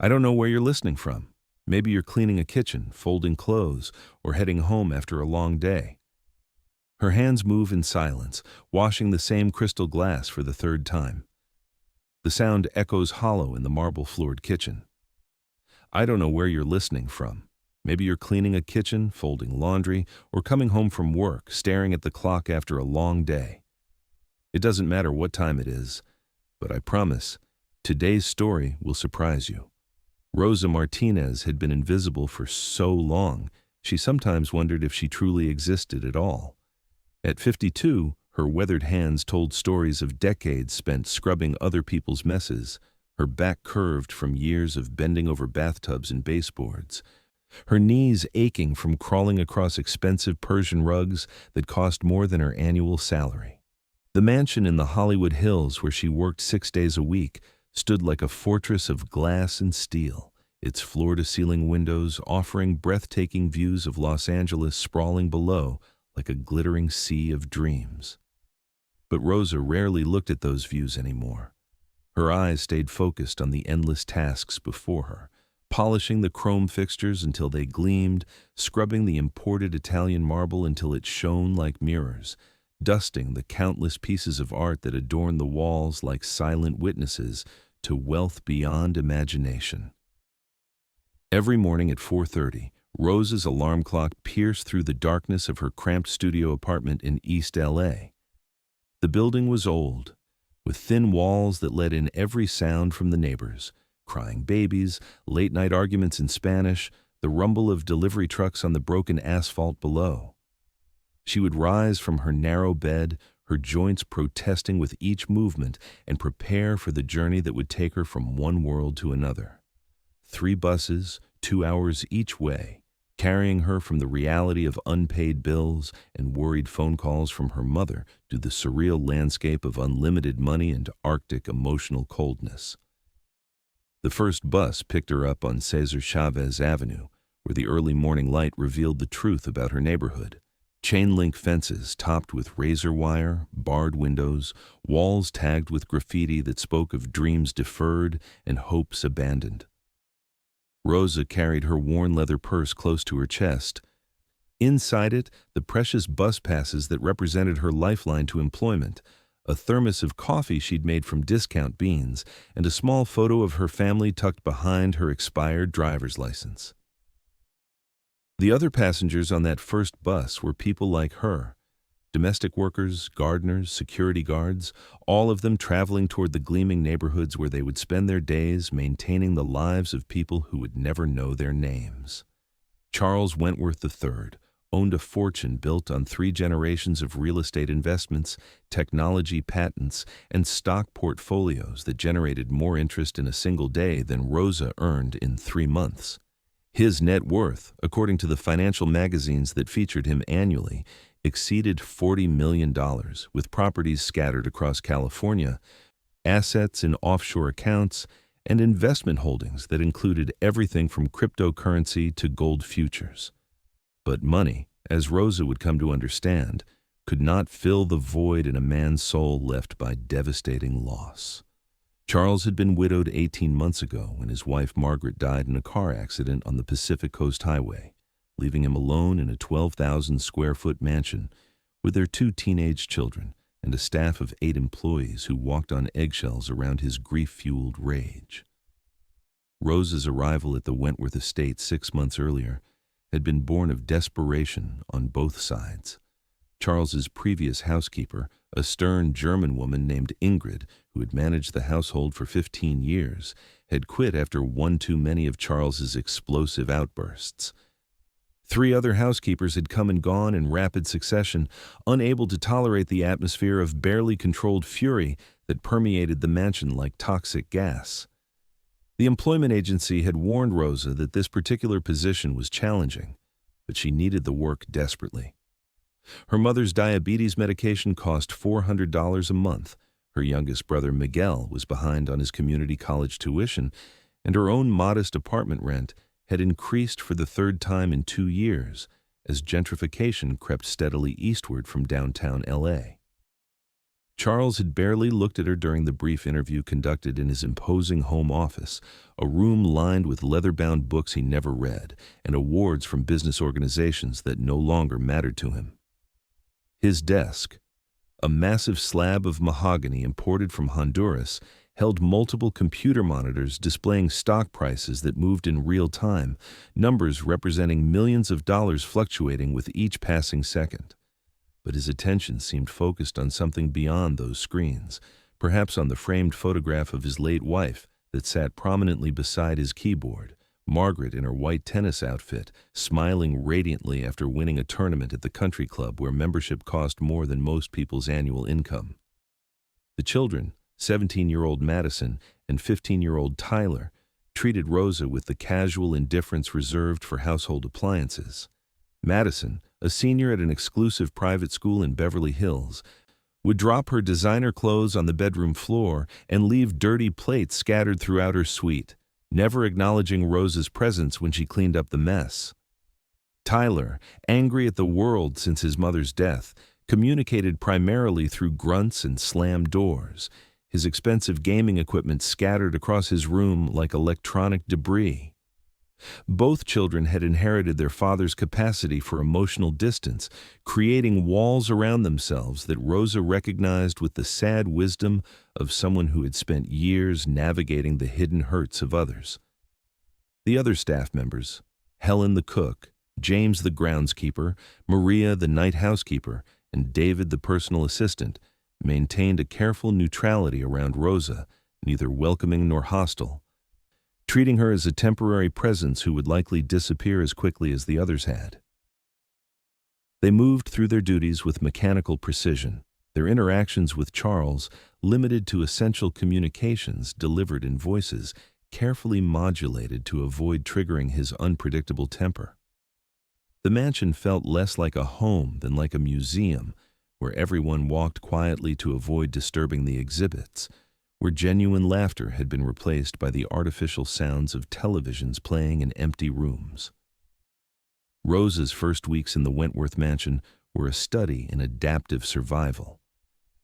I don't know where you're listening from. Maybe you're cleaning a kitchen, folding clothes, or heading home after a long day. Her hands move in silence, washing the same crystal glass for the third time. The sound echoes hollow in the marble-floored kitchen. I don't know where you're listening from. Maybe you're cleaning a kitchen, folding laundry, or coming home from work, staring at the clock after a long day. It doesn't matter what time it is, but I promise, today's story will surprise you. Rosa Martinez had been invisible for so long, she sometimes wondered if she truly existed at all. At 52, her weathered hands told stories of decades spent scrubbing other people's messes, her back curved from years of bending over bathtubs and baseboards, her knees aching from crawling across expensive Persian rugs that cost more than her annual salary. The mansion in the Hollywood Hills where she worked 6 days a week stood like a fortress of glass and steel, its floor-to-ceiling windows offering breathtaking views of Los Angeles sprawling below like a glittering sea of dreams. But Rosa rarely looked at those views anymore. Her eyes stayed focused on the endless tasks before her, polishing the chrome fixtures until they gleamed, scrubbing the imported Italian marble until it shone like mirrors, dusting the countless pieces of art that adorned the walls like silent witnesses to wealth beyond imagination. Every morning at 4:30, Rosa's alarm clock pierced through the darkness of her cramped studio apartment in East LA. The building was old, with thin walls that let in every sound from the neighbors: crying babies, late-night arguments in Spanish, the rumble of delivery trucks on the broken asphalt below. She would rise from her narrow bed, her joints protesting with each movement, and prepare for the journey that would take her from one world to another. 3 buses, 2 hours each way, carrying her from the reality of unpaid bills and worried phone calls from her mother to the surreal landscape of unlimited money and Arctic emotional coldness. The first bus picked her up on Cesar Chavez Avenue, where the early morning light revealed the truth about her neighborhood. Chain-link fences topped with razor wire, barred windows, walls tagged with graffiti that spoke of dreams deferred and hopes abandoned. Rosa carried her worn leather purse close to her chest. Inside it, the precious bus passes that represented her lifeline to employment, a thermos of coffee she'd made from discount beans, and a small photo of her family tucked behind her expired driver's license. The other passengers on that first bus were people like her, domestic workers, gardeners, security guards, all of them traveling toward the gleaming neighborhoods where they would spend their days maintaining the lives of people who would never know their names. Charles Wentworth III owned a fortune built on 3 generations of real estate investments, technology patents, and stock portfolios that generated more interest in a single day than Rosa earned in 3 months. His net worth, according to the financial magazines that featured him annually, exceeded $40 million, with properties scattered across California, assets in offshore accounts, and investment holdings that included everything from cryptocurrency to gold futures. But money, as Rosa would come to understand, could not fill the void in a man's soul left by devastating loss. Charles had been widowed 18 months ago when his wife Margaret died in a car accident on the Pacific Coast Highway, leaving him alone in a 12,000-square-foot mansion with their 2 teenage children and a staff of 8 employees who walked on eggshells around his grief-fueled rage. Rosa's arrival at the Wentworth estate 6 months earlier had been born of desperation on both sides. Charles's previous housekeeper, a stern German woman named Ingrid, who had managed the household for 15 years, had quit after one too many of Charles's explosive outbursts. 3 other housekeepers had come and gone in rapid succession, unable to tolerate the atmosphere of barely controlled fury that permeated the mansion like toxic gas. The employment agency had warned Rosa that this particular position was challenging, but she needed the work desperately. Her mother's diabetes medication cost $400 a month, her youngest brother Miguel was behind on his community college tuition, and her own modest apartment rent had increased for the 3rd time in 2 years as gentrification crept steadily eastward from downtown LA. Charles had barely looked at her during the brief interview conducted in his imposing home office, a room lined with leather-bound books he never read and awards from business organizations that no longer mattered to him. His desk, a massive slab of mahogany imported from Honduras, held multiple computer monitors displaying stock prices that moved in real time, numbers representing millions of dollars fluctuating with each passing second. But his attention seemed focused on something beyond those screens, perhaps on the framed photograph of his late wife that sat prominently beside his keyboard, Margaret in her white tennis outfit, smiling radiantly after winning a tournament at the country club where membership cost more than most people's annual income. The children, 17-year-old Madison and 15-year-old Tyler, treated Rosa with the casual indifference reserved for household appliances. Madison, a senior at an exclusive private school in Beverly Hills, would drop her designer clothes on the bedroom floor and leave dirty plates scattered throughout her suite, never acknowledging Rosa's presence when she cleaned up the mess. Tyler, angry at the world since his mother's death, communicated primarily through grunts and slammed doors, his expensive gaming equipment scattered across his room like electronic debris. Both children had inherited their father's capacity for emotional distance, creating walls around themselves that Rosa recognized with the sad wisdom of someone who had spent years navigating the hidden hurts of others. The other staff members, Helen the cook, James the groundskeeper, Maria the night housekeeper, and David the personal assistant, maintained a careful neutrality around Rosa, neither welcoming nor hostile, treating her as a temporary presence who would likely disappear as quickly as the others had. They moved through their duties with mechanical precision, their interactions with Charles limited to essential communications delivered in voices carefully modulated to avoid triggering his unpredictable temper. The mansion felt less like a home than like a museum, where everyone walked quietly to avoid disturbing the exhibits, where genuine laughter had been replaced by the artificial sounds of televisions playing in empty rooms. Rosa's first weeks in the Wentworth mansion were a study in adaptive survival.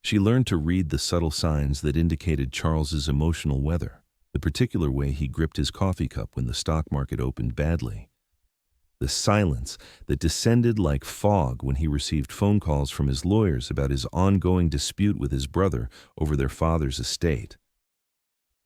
She learned to read the subtle signs that indicated Charles's emotional weather, the particular way he gripped his coffee cup when the stock market opened badly, the silence that descended like fog when he received phone calls from his lawyers about his ongoing dispute with his brother over their father's estate.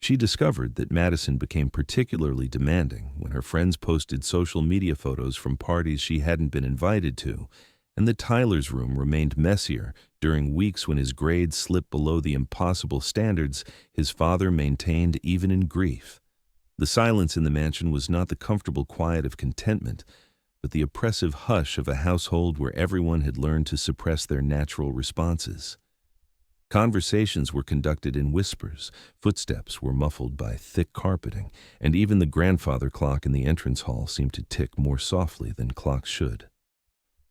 She discovered that Madison became particularly demanding when her friends posted social media photos from parties she hadn't been invited to, and that Tyler's room remained messier during weeks when his grades slipped below the impossible standards his father maintained even in grief. The silence in the mansion was not the comfortable quiet of contentment, but the oppressive hush of a household where everyone had learned to suppress their natural responses. Conversations were conducted in whispers, footsteps were muffled by thick carpeting, and even the grandfather clock in the entrance hall seemed to tick more softly than clocks should.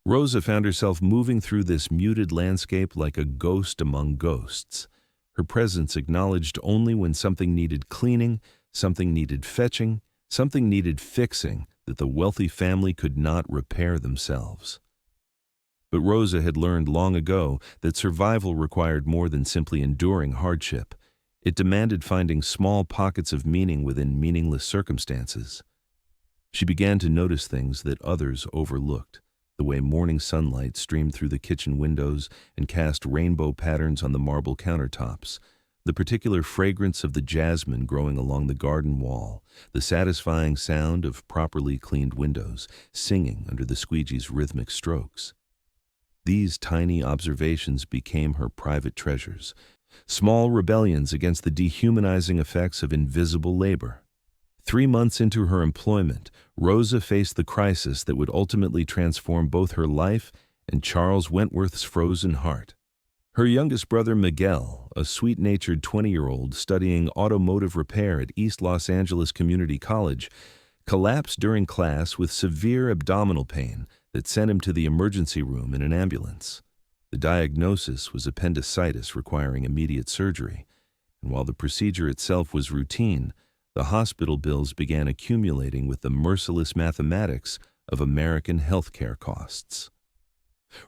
Rosa found herself moving through this muted landscape like a ghost among ghosts, her presence acknowledged only when something needed cleaning, something needed fetching, something needed fixing that the wealthy family could not repair themselves. But Rosa had learned long ago that survival required more than simply enduring hardship. It demanded finding small pockets of meaning within meaningless circumstances. She began to notice things that others overlooked, the way morning sunlight streamed through the kitchen windows and cast rainbow patterns on the marble countertops, the particular fragrance of the jasmine growing along the garden wall, the satisfying sound of properly cleaned windows singing under the squeegee's rhythmic strokes. These tiny observations became her private treasures, small rebellions against the dehumanizing effects of invisible labor. 3 months into her employment, Rosa faced the crisis that would ultimately transform both her life and Charles Wentworth's frozen heart. Her youngest brother, Miguel, a sweet-natured 20-year-old studying automotive repair at East Los Angeles Community College, collapsed during class with severe abdominal pain that sent him to the emergency room in an ambulance. The diagnosis was appendicitis requiring immediate surgery, and while the procedure itself was routine, the hospital bills began accumulating with the merciless mathematics of American healthcare costs.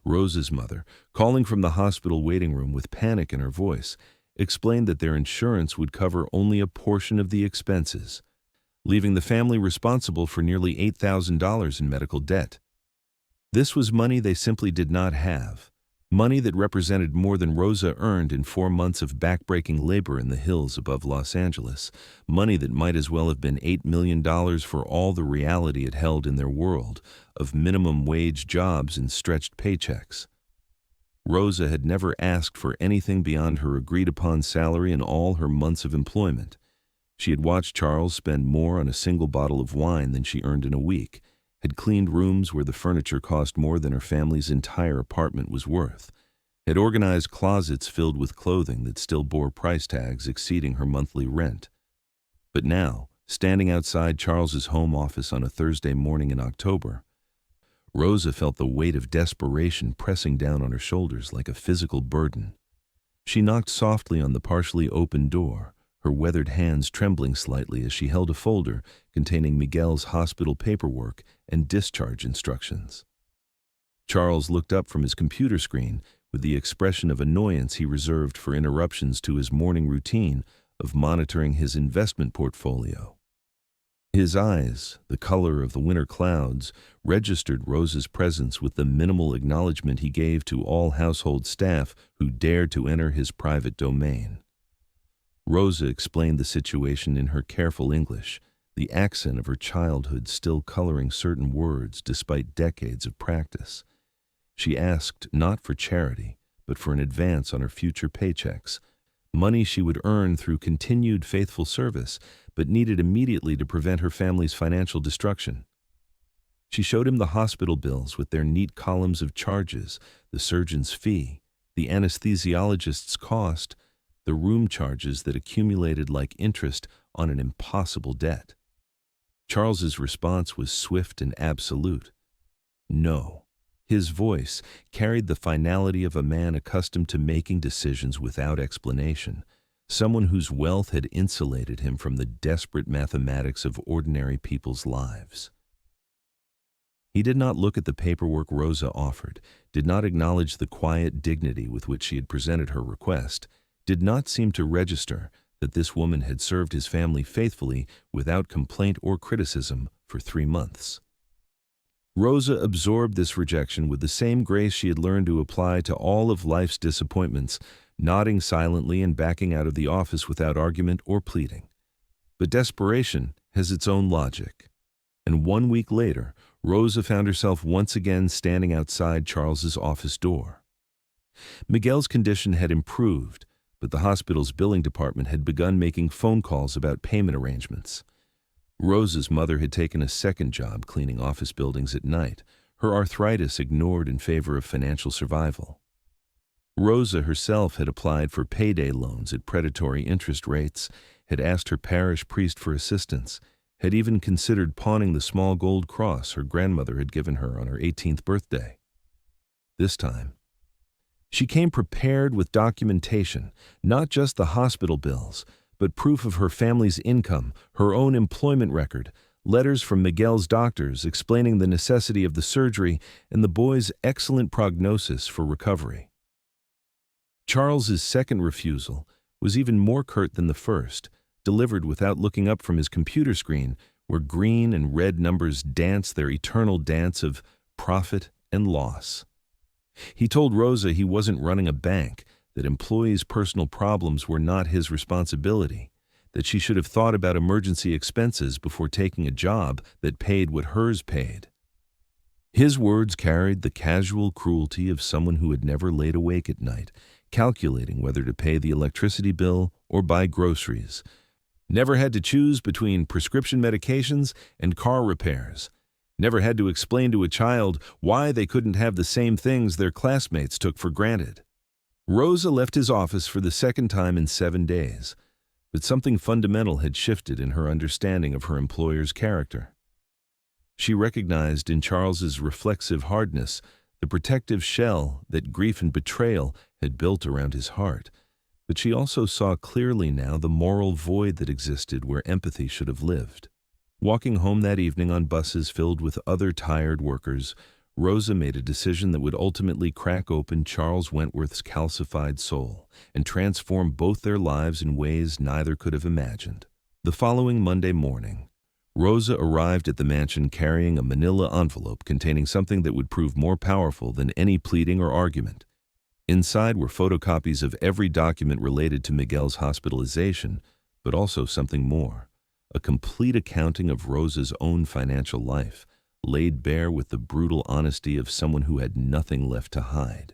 Rosa's mother, calling from the hospital waiting room with panic in her voice, explained that their insurance would cover only a portion of the expenses, leaving the family responsible for nearly $8,000 in medical debt. This was money they simply did not have, money that represented more than Rosa earned in 4 months of backbreaking labor in the hills above Los Angeles, money that might as well have been $8 million for all the reality it held in their world of minimum wage jobs and stretched paychecks. Rosa had never asked for anything beyond her agreed-upon salary in all her months of employment. She had watched Charles spend more on a single bottle of wine than she earned in a week, had cleaned rooms where the furniture cost more than her family's entire apartment was worth, had organized closets filled with clothing that still bore price tags exceeding her monthly rent. But now, standing outside Charles's home office on a Thursday morning in October, Rosa felt the weight of desperation pressing down on her shoulders like a physical burden. She knocked softly on the partially open door, her weathered hands trembling slightly as she held a folder containing Miguel's hospital paperwork and discharge instructions. Charles looked up from his computer screen with the expression of annoyance he reserved for interruptions to his morning routine of monitoring his investment portfolio. His eyes, the color of the winter clouds, registered Rosa's presence with the minimal acknowledgement he gave to all household staff who dared to enter his private domain. Rosa explained the situation in her careful English, the accent of her childhood still coloring certain words despite decades of practice. She asked not for charity, but for an advance on her future paychecks, money she would earn through continued faithful service, but needed immediately to prevent her family's financial destruction. She showed him the hospital bills with their neat columns of charges, the surgeon's fee, the anesthesiologist's cost, the room charges that accumulated like interest on an impossible debt. Charles's response was swift and absolute. No. His voice carried the finality of a man accustomed to making decisions without explanation, someone whose wealth had insulated him from the desperate mathematics of ordinary people's lives. He did not look at the paperwork Rosa offered, did not acknowledge the quiet dignity with which she had presented her request, did not seem to register that this woman had served his family faithfully without complaint or criticism for 3 months. Rosa absorbed this rejection with the same grace she had learned to apply to all of life's disappointments, nodding silently and backing out of the office without argument or pleading. But desperation has its own logic. And 1 week later, Rosa found herself once again standing outside Charles's office door. Miguel's condition had improved, but the hospital's billing department had begun making phone calls about payment arrangements. Rosa's mother had taken a second job cleaning office buildings at night, her arthritis ignored in favor of financial survival. Rosa herself had applied for payday loans at predatory interest rates, had asked her parish priest for assistance, had even considered pawning the small gold cross her grandmother had given her on her 18th birthday. This time, she came prepared with documentation, not just the hospital bills, but proof of her family's income, her own employment record, letters from Miguel's doctors explaining the necessity of the surgery, and the boy's excellent prognosis for recovery. Charles's second refusal was even more curt than the first, delivered without looking up from his computer screen, where green and red numbers danced their eternal dance of profit and loss. He told Rosa he wasn't running a bank, that employees' personal problems were not his responsibility, that she should have thought about emergency expenses before taking a job that paid what hers paid. His words carried the casual cruelty of someone who had never laid awake at night, calculating whether to pay the electricity bill or buy groceries, never had to choose between prescription medications and car repairs, never had to explain to a child why they couldn't have the same things their classmates took for granted. Rosa left his office for the second time in 7 days, but something fundamental had shifted in her understanding of her employer's character. She recognized in Charles's reflexive hardness the protective shell that grief and betrayal had built around his heart, but she also saw clearly now the moral void that existed where empathy should have lived. Walking home that evening on buses filled with other tired workers, Rosa made a decision that would ultimately crack open Charles Wentworth's calcified soul and transform both their lives in ways neither could have imagined. The following Monday morning, Rosa arrived at the mansion carrying a manila envelope containing something that would prove more powerful than any pleading or argument. Inside were photocopies of every document related to Miguel's hospitalization, but also something more, a complete accounting of Rosa's own financial life, laid bare with the brutal honesty of someone who had nothing left to hide.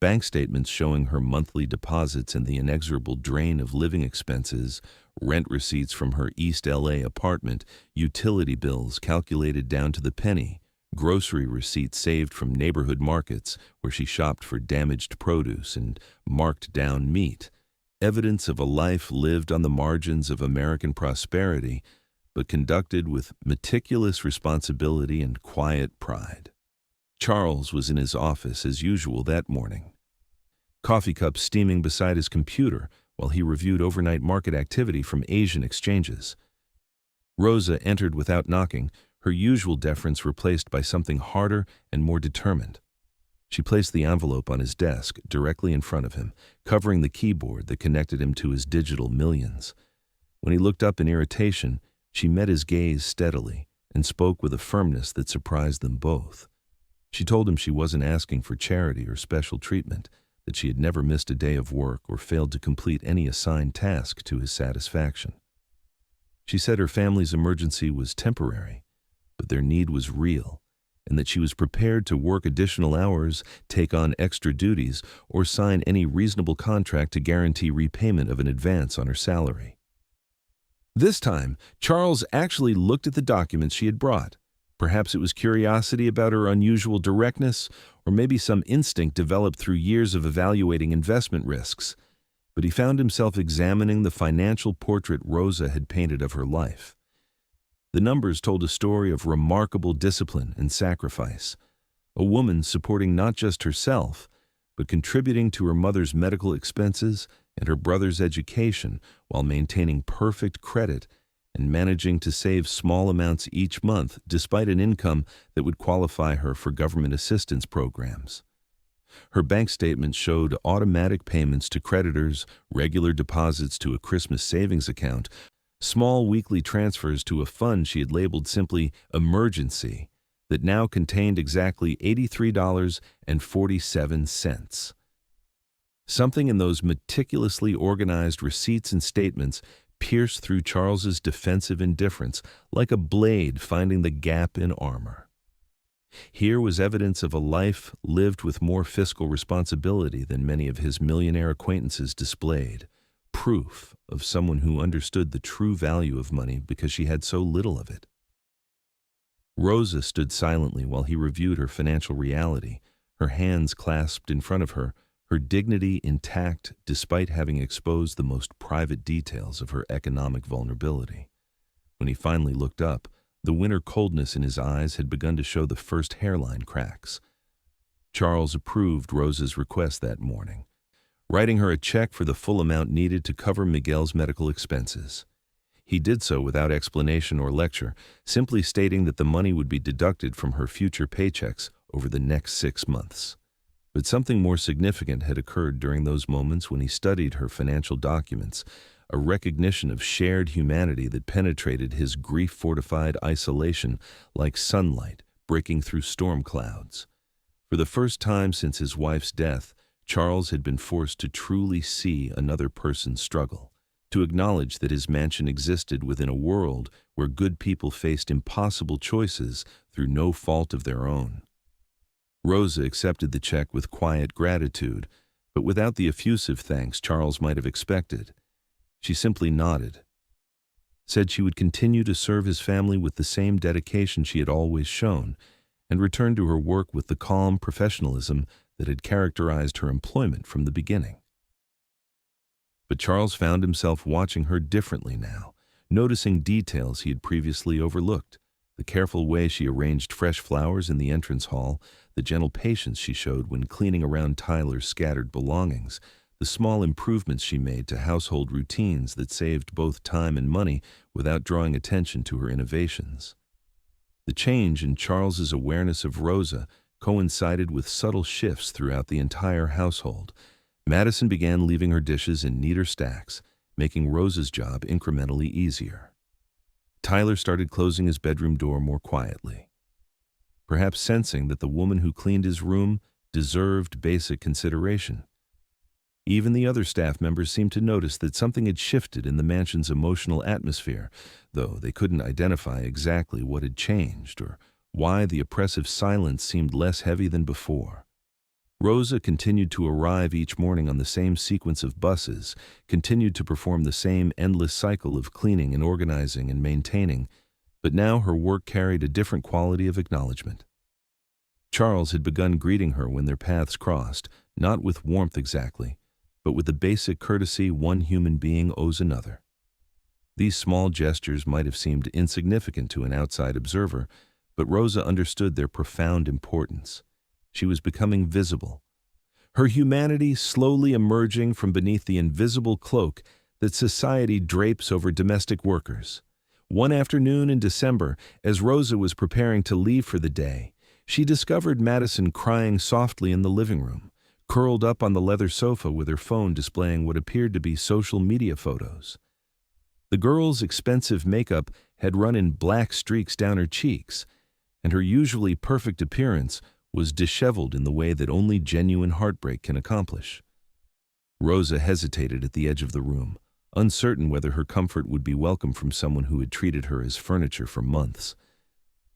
Bank statements showing her monthly deposits and the inexorable drain of living expenses, rent receipts from her East LA apartment, utility bills calculated down to the penny, grocery receipts saved from neighborhood markets where she shopped for damaged produce and marked down meat, evidence of a life lived on the margins of American prosperity, but conducted with meticulous responsibility and quiet pride. Charles was in his office as usual that morning, coffee cup steaming beside his computer while he reviewed overnight market activity from Asian exchanges. Rosa entered without knocking, her usual deference replaced by something harder and more determined. She placed the envelope on his desk directly in front of him, covering the keyboard that connected him to his digital millions. When he looked up in irritation, she met his gaze steadily and spoke with a firmness that surprised them both. She told him she wasn't asking for charity or special treatment, that she had never missed a day of work or failed to complete any assigned task to his satisfaction. She said her family's emergency was temporary, but their need was real, and that she was prepared to work additional hours, take on extra duties, or sign any reasonable contract to guarantee repayment of an advance on her salary. This time, Charles actually looked at the documents she had brought. Perhaps it was curiosity about her unusual directness, or maybe some instinct developed through years of evaluating investment risks. But he found himself examining the financial portrait Rosa had painted of her life. The numbers told a story of remarkable discipline and sacrifice, a woman supporting not just herself, but contributing to her mother's medical expenses and her brother's education while maintaining perfect credit and managing to save small amounts each month despite an income that would qualify her for government assistance programs. Her bank statements showed automatic payments to creditors, regular deposits to a Christmas savings account, small weekly transfers to a fund she had labeled simply emergency that now contained exactly $83.47. Something in those meticulously organized receipts and statements pierced through Charles's defensive indifference like a blade finding the gap in armor. Here was evidence of a life lived with more fiscal responsibility than many of his millionaire acquaintances displayed, proof of someone who understood the true value of money because she had so little of it. Rosa stood silently while he reviewed her financial reality, her hands clasped in front of her, her dignity intact despite having exposed the most private details of her economic vulnerability. When he finally looked up, the winter coldness in his eyes had begun to show the first hairline cracks. Charles approved Rosa's request that morning, writing her a check for the full amount needed to cover Miguel's medical expenses. He did so without explanation or lecture, simply stating that the money would be deducted from her future paychecks over the next 6 months. But something more significant had occurred during those moments when he studied her financial documents, a recognition of shared humanity that penetrated his grief-fortified isolation like sunlight breaking through storm clouds. For the first time since his wife's death, Charles had been forced to truly see another person's struggle, to acknowledge that his mansion existed within a world where good people faced impossible choices through no fault of their own. Rosa accepted the check with quiet gratitude, but without the effusive thanks Charles might have expected. She simply nodded, said she would continue to serve his family with the same dedication she had always shown, and returned to her work with the calm professionalism that had characterized her employment from the beginning. But Charles found himself watching her differently now, noticing details he had previously overlooked, the careful way she arranged fresh flowers in the entrance hall, the gentle patience she showed when cleaning around Tyler's scattered belongings, the small improvements she made to household routines that saved both time and money without drawing attention to her innovations. The change in Charles's awareness of Rosa coincided with subtle shifts throughout the entire household. Madison began leaving her dishes in neater stacks, making Rosa's job incrementally easier. Tyler started closing his bedroom door more quietly, perhaps sensing that the woman who cleaned his room deserved basic consideration. Even the other staff members seemed to notice that something had shifted in the mansion's emotional atmosphere, though they couldn't identify exactly what had changed or why the oppressive silence seemed less heavy than before. Rosa continued to arrive each morning on the same sequence of buses, continued to perform the same endless cycle of cleaning and organizing and maintaining, but now her work carried a different quality of acknowledgement. Charles had begun greeting her when their paths crossed, not with warmth exactly, but with the basic courtesy one human being owes another. These small gestures might have seemed insignificant to an outside observer, but Rosa understood their profound importance. She was becoming visible, her humanity slowly emerging from beneath the invisible cloak that society drapes over domestic workers. One afternoon in December, as Rosa was preparing to leave for the day, she discovered Madison crying softly in the living room, curled up on the leather sofa with her phone displaying what appeared to be social media photos. The girl's expensive makeup had run in black streaks down her cheeks, and her usually perfect appearance was disheveled in the way that only genuine heartbreak can accomplish. Rosa hesitated at the edge of the room, uncertain whether her comfort would be welcome from someone who had treated her as furniture for months.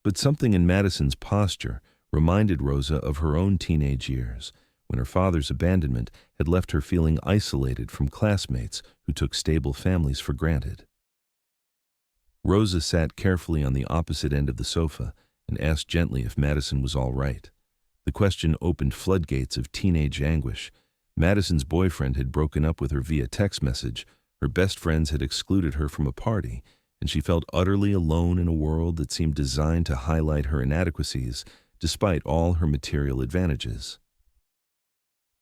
But something in Madison's posture reminded Rosa of her own teenage years, when her father's abandonment had left her feeling isolated from classmates who took stable families for granted. Rosa sat carefully on the opposite end of the sofa and asked gently if Madison was all right. The question opened floodgates of teenage anguish. Madison's boyfriend had broken up with her via text message, her best friends had excluded her from a party, and she felt utterly alone in a world that seemed designed to highlight her inadequacies, despite all her material advantages.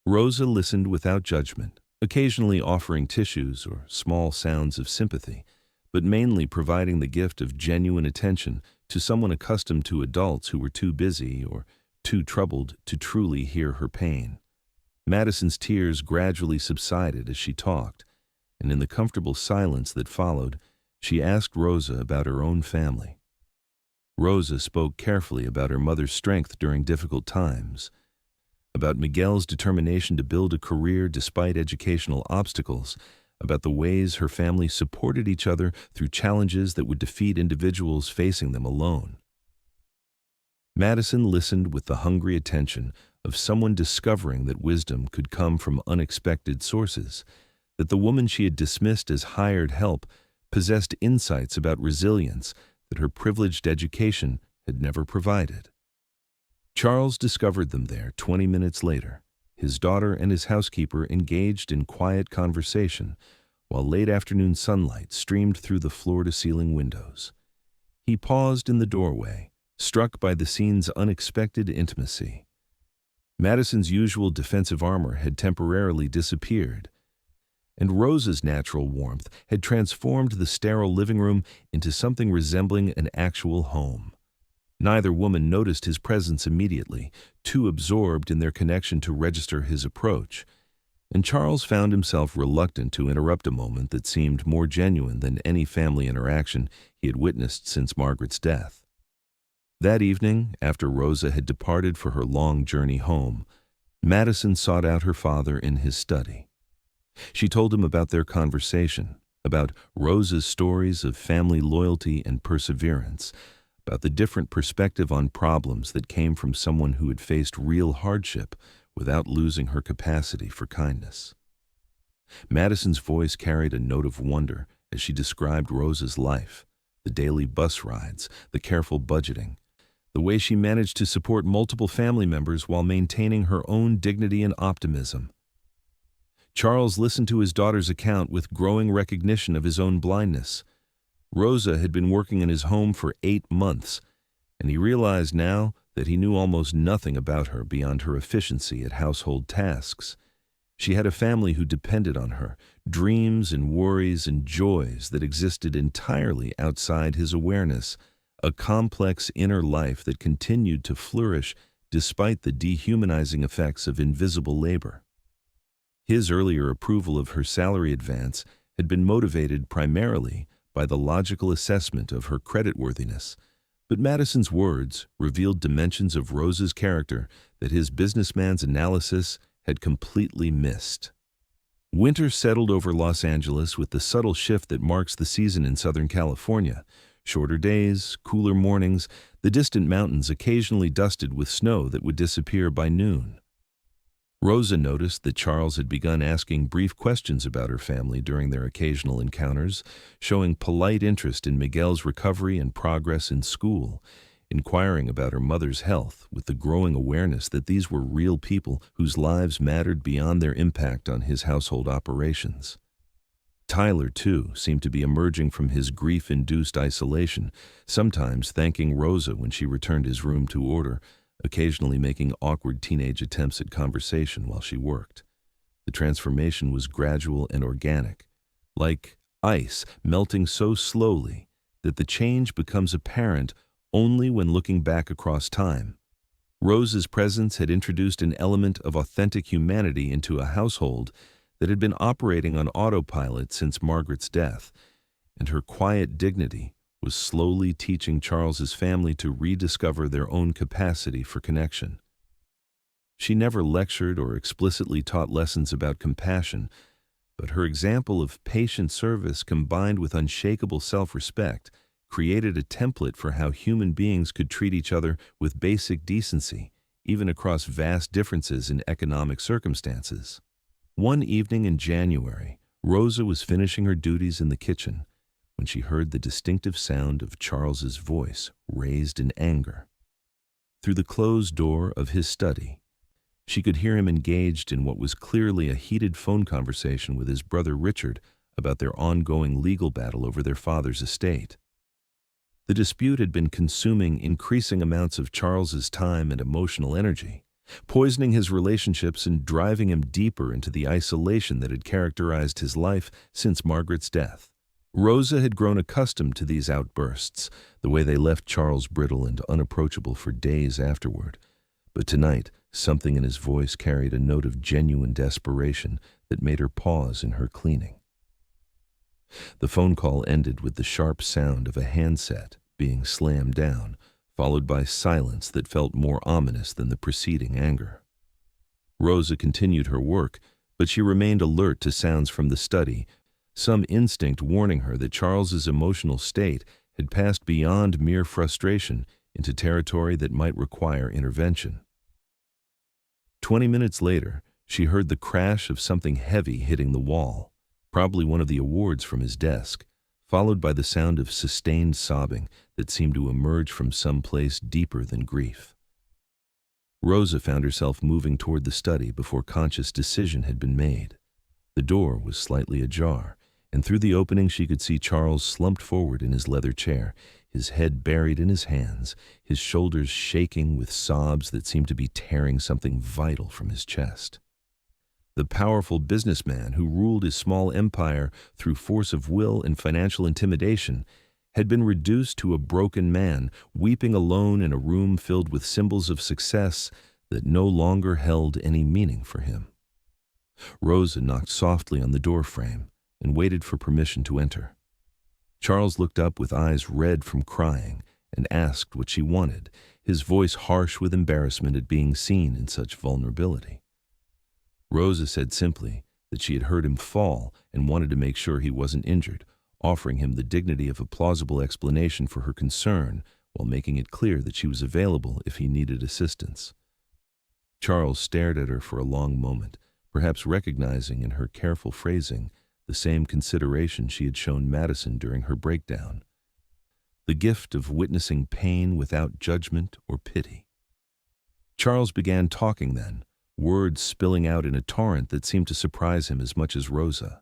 Rosa listened without judgment, occasionally offering tissues or small sounds of sympathy, but mainly providing the gift of genuine attention to someone accustomed to adults who were too busy or too troubled to truly hear her pain. Madison's tears gradually subsided as she talked, and in the comfortable silence that followed, she asked Rosa about her own family. Rosa spoke carefully about her mother's strength during difficult times, about Miguel's determination to build a career despite educational obstacles, about the ways her family supported each other through challenges that would defeat individuals facing them alone. Madison listened with the hungry attention of someone discovering that wisdom could come from unexpected sources, that the woman she had dismissed as hired help possessed insights about resilience that her privileged education had never provided. Charles discovered them there 20 minutes later, his daughter and his housekeeper engaged in quiet conversation, while late afternoon sunlight streamed through the floor-to-ceiling windows. He paused in the doorway, struck by the scene's unexpected intimacy. Madison's usual defensive armor had temporarily disappeared, and Rosa's natural warmth had transformed the sterile living room into something resembling an actual home. Neither woman noticed his presence immediately, too absorbed in their connection to register his approach, and Charles found himself reluctant to interrupt a moment that seemed more genuine than any family interaction he had witnessed since Margaret's death. That evening, after Rosa had departed for her long journey home, Madison sought out her father in his study. She told him about their conversation, about Rosa's stories of family loyalty and perseverance, about the different perspective on problems that came from someone who had faced real hardship without losing her capacity for kindness. Madison's voice carried a note of wonder as she described Rosa's life, the daily bus rides, the careful budgeting, the way she managed to support multiple family members while maintaining her own dignity and optimism. Charles listened to his daughter's account with growing recognition of his own blindness. Rosa had been working in his home for 8 months, and he realized now that he knew almost nothing about her beyond her efficiency at household tasks. She had a family who depended on her, dreams and worries and joys that existed entirely outside his awareness, a complex inner life that continued to flourish despite the dehumanizing effects of invisible labor. His earlier approval of her salary advance had been motivated primarily by the logical assessment of her creditworthiness, but Madison's words revealed dimensions of Rosa's character that his businessman's analysis had completely missed. Winter settled over Los Angeles with the subtle shift that marks the season in Southern California. Shorter days, cooler mornings, the distant mountains occasionally dusted with snow that would disappear by noon. Rosa noticed that Charles had begun asking brief questions about her family during their occasional encounters, showing polite interest in Miguel's recovery and progress in school, inquiring about her mother's health with the growing awareness that these were real people whose lives mattered beyond their impact on his household operations. Tyler, too, seemed to be emerging from his grief-induced isolation, sometimes thanking Rosa when she returned his room to order, occasionally making awkward teenage attempts at conversation while she worked. The transformation was gradual and organic, like ice melting so slowly that the change becomes apparent only when looking back across time. Rosa's presence had introduced an element of authentic humanity into a household that had been operating on autopilot since Margaret's death, and her quiet dignity was slowly teaching Charles's family to rediscover their own capacity for connection. She never lectured or explicitly taught lessons about compassion, but her example of patient service combined with unshakable self-respect created a template for how human beings could treat each other with basic decency, even across vast differences in economic circumstances. One evening in January, Rosa was finishing her duties in the kitchen when she heard the distinctive sound of Charles's voice raised in anger. Through the closed door of his study, she could hear him engaged in what was clearly a heated phone conversation with his brother Richard about their ongoing legal battle over their father's estate. The dispute had been consuming increasing amounts of Charles's time and emotional energy, poisoning his relationships and driving him deeper into the isolation that had characterized his life since Margaret's death. Rosa had grown accustomed to these outbursts, the way they left Charles brittle and unapproachable for days afterward. But tonight, something in his voice carried a note of genuine desperation that made her pause in her cleaning. The phone call ended with the sharp sound of a handset being slammed down, followed by silence that felt more ominous than the preceding anger. Rosa continued her work, but she remained alert to sounds from the study, some instinct warning her that Charles's emotional state had passed beyond mere frustration into territory that might require intervention. 20 minutes later, she heard the crash of something heavy hitting the wall, probably one of the awards from his desk, followed by the sound of sustained sobbing that seemed to emerge from some place deeper than grief. Rosa found herself moving toward the study before conscious decision had been made. The door was slightly ajar, and through the opening she could see Charles slumped forward in his leather chair, his head buried in his hands, his shoulders shaking with sobs that seemed to be tearing something vital from his chest. The powerful businessman who ruled his small empire through force of will and financial intimidation had been reduced to a broken man, weeping alone in a room filled with symbols of success that no longer held any meaning for him. Rosa knocked softly on the door frame and waited for permission to enter. Charles looked up with eyes red from crying and asked what she wanted, his voice harsh with embarrassment at being seen in such vulnerability. Rosa said simply that she had heard him fall and wanted to make sure he wasn't injured, offering him the dignity of a plausible explanation for her concern while making it clear that she was available if he needed assistance. Charles stared at her for a long moment, perhaps recognizing in her careful phrasing the same consideration she had shown Madison during her breakdown. The gift of witnessing pain without judgment or pity. Charles began talking then, words spilling out in a torrent that seemed to surprise him as much as Rosa.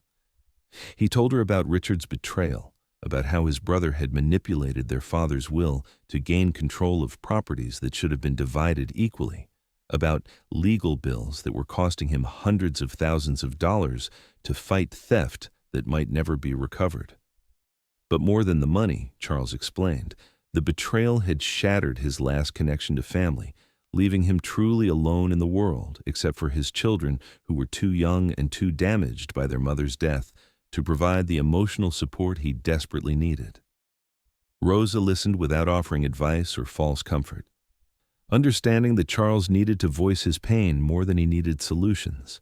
He told her about Richard's betrayal, about how his brother had manipulated their father's will to gain control of properties that should have been divided equally, about legal bills that were costing him hundreds of thousands of dollars to fight theft that might never be recovered. But more than the money, Charles explained, The betrayal had shattered his last connection to family, leaving him truly alone in the world, except for his children who were too young and too damaged by their mother's death to provide the emotional support he desperately needed. Rosa listened without offering advice or false comfort, understanding that Charles needed to voice his pain more than he needed solutions.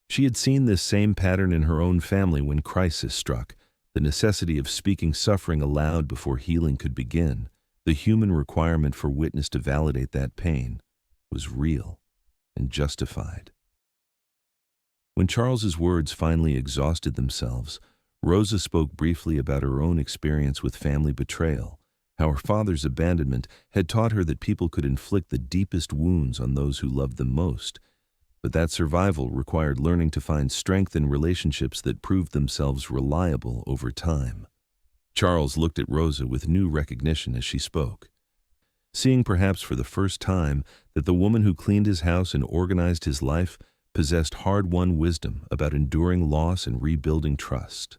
She had seen this same pattern in her own family when crisis struck, the necessity of speaking suffering aloud before healing could begin. The human requirement for witness to validate that pain was real and justified. When Charles's words finally exhausted themselves, Rosa spoke briefly about her own experience with family betrayal, how her father's abandonment had taught her that people could inflict the deepest wounds on those who loved them most, but that survival required learning to find strength in relationships that proved themselves reliable over time. Charles looked at Rosa with new recognition as she spoke, seeing perhaps for the first time that the woman who cleaned his house and organized his life possessed hard-won wisdom about enduring loss and rebuilding trust.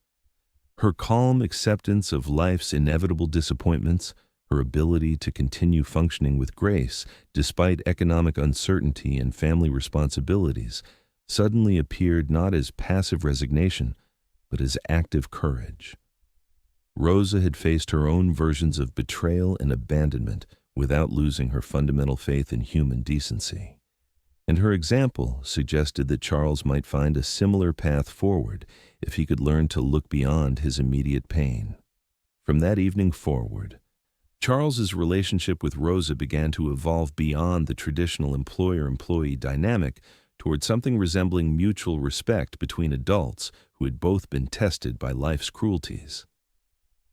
Her calm acceptance of life's inevitable disappointments, her ability to continue functioning with grace despite economic uncertainty and family responsibilities, suddenly appeared not as passive resignation, but as active courage. Rosa had faced her own versions of betrayal and abandonment without losing her fundamental faith in human decency. And her example suggested that Charles might find a similar path forward if he could learn to look beyond his immediate pain. From that evening forward, Charles's relationship with Rosa began to evolve beyond the traditional employer-employee dynamic toward something resembling mutual respect between adults who had both been tested by life's cruelties.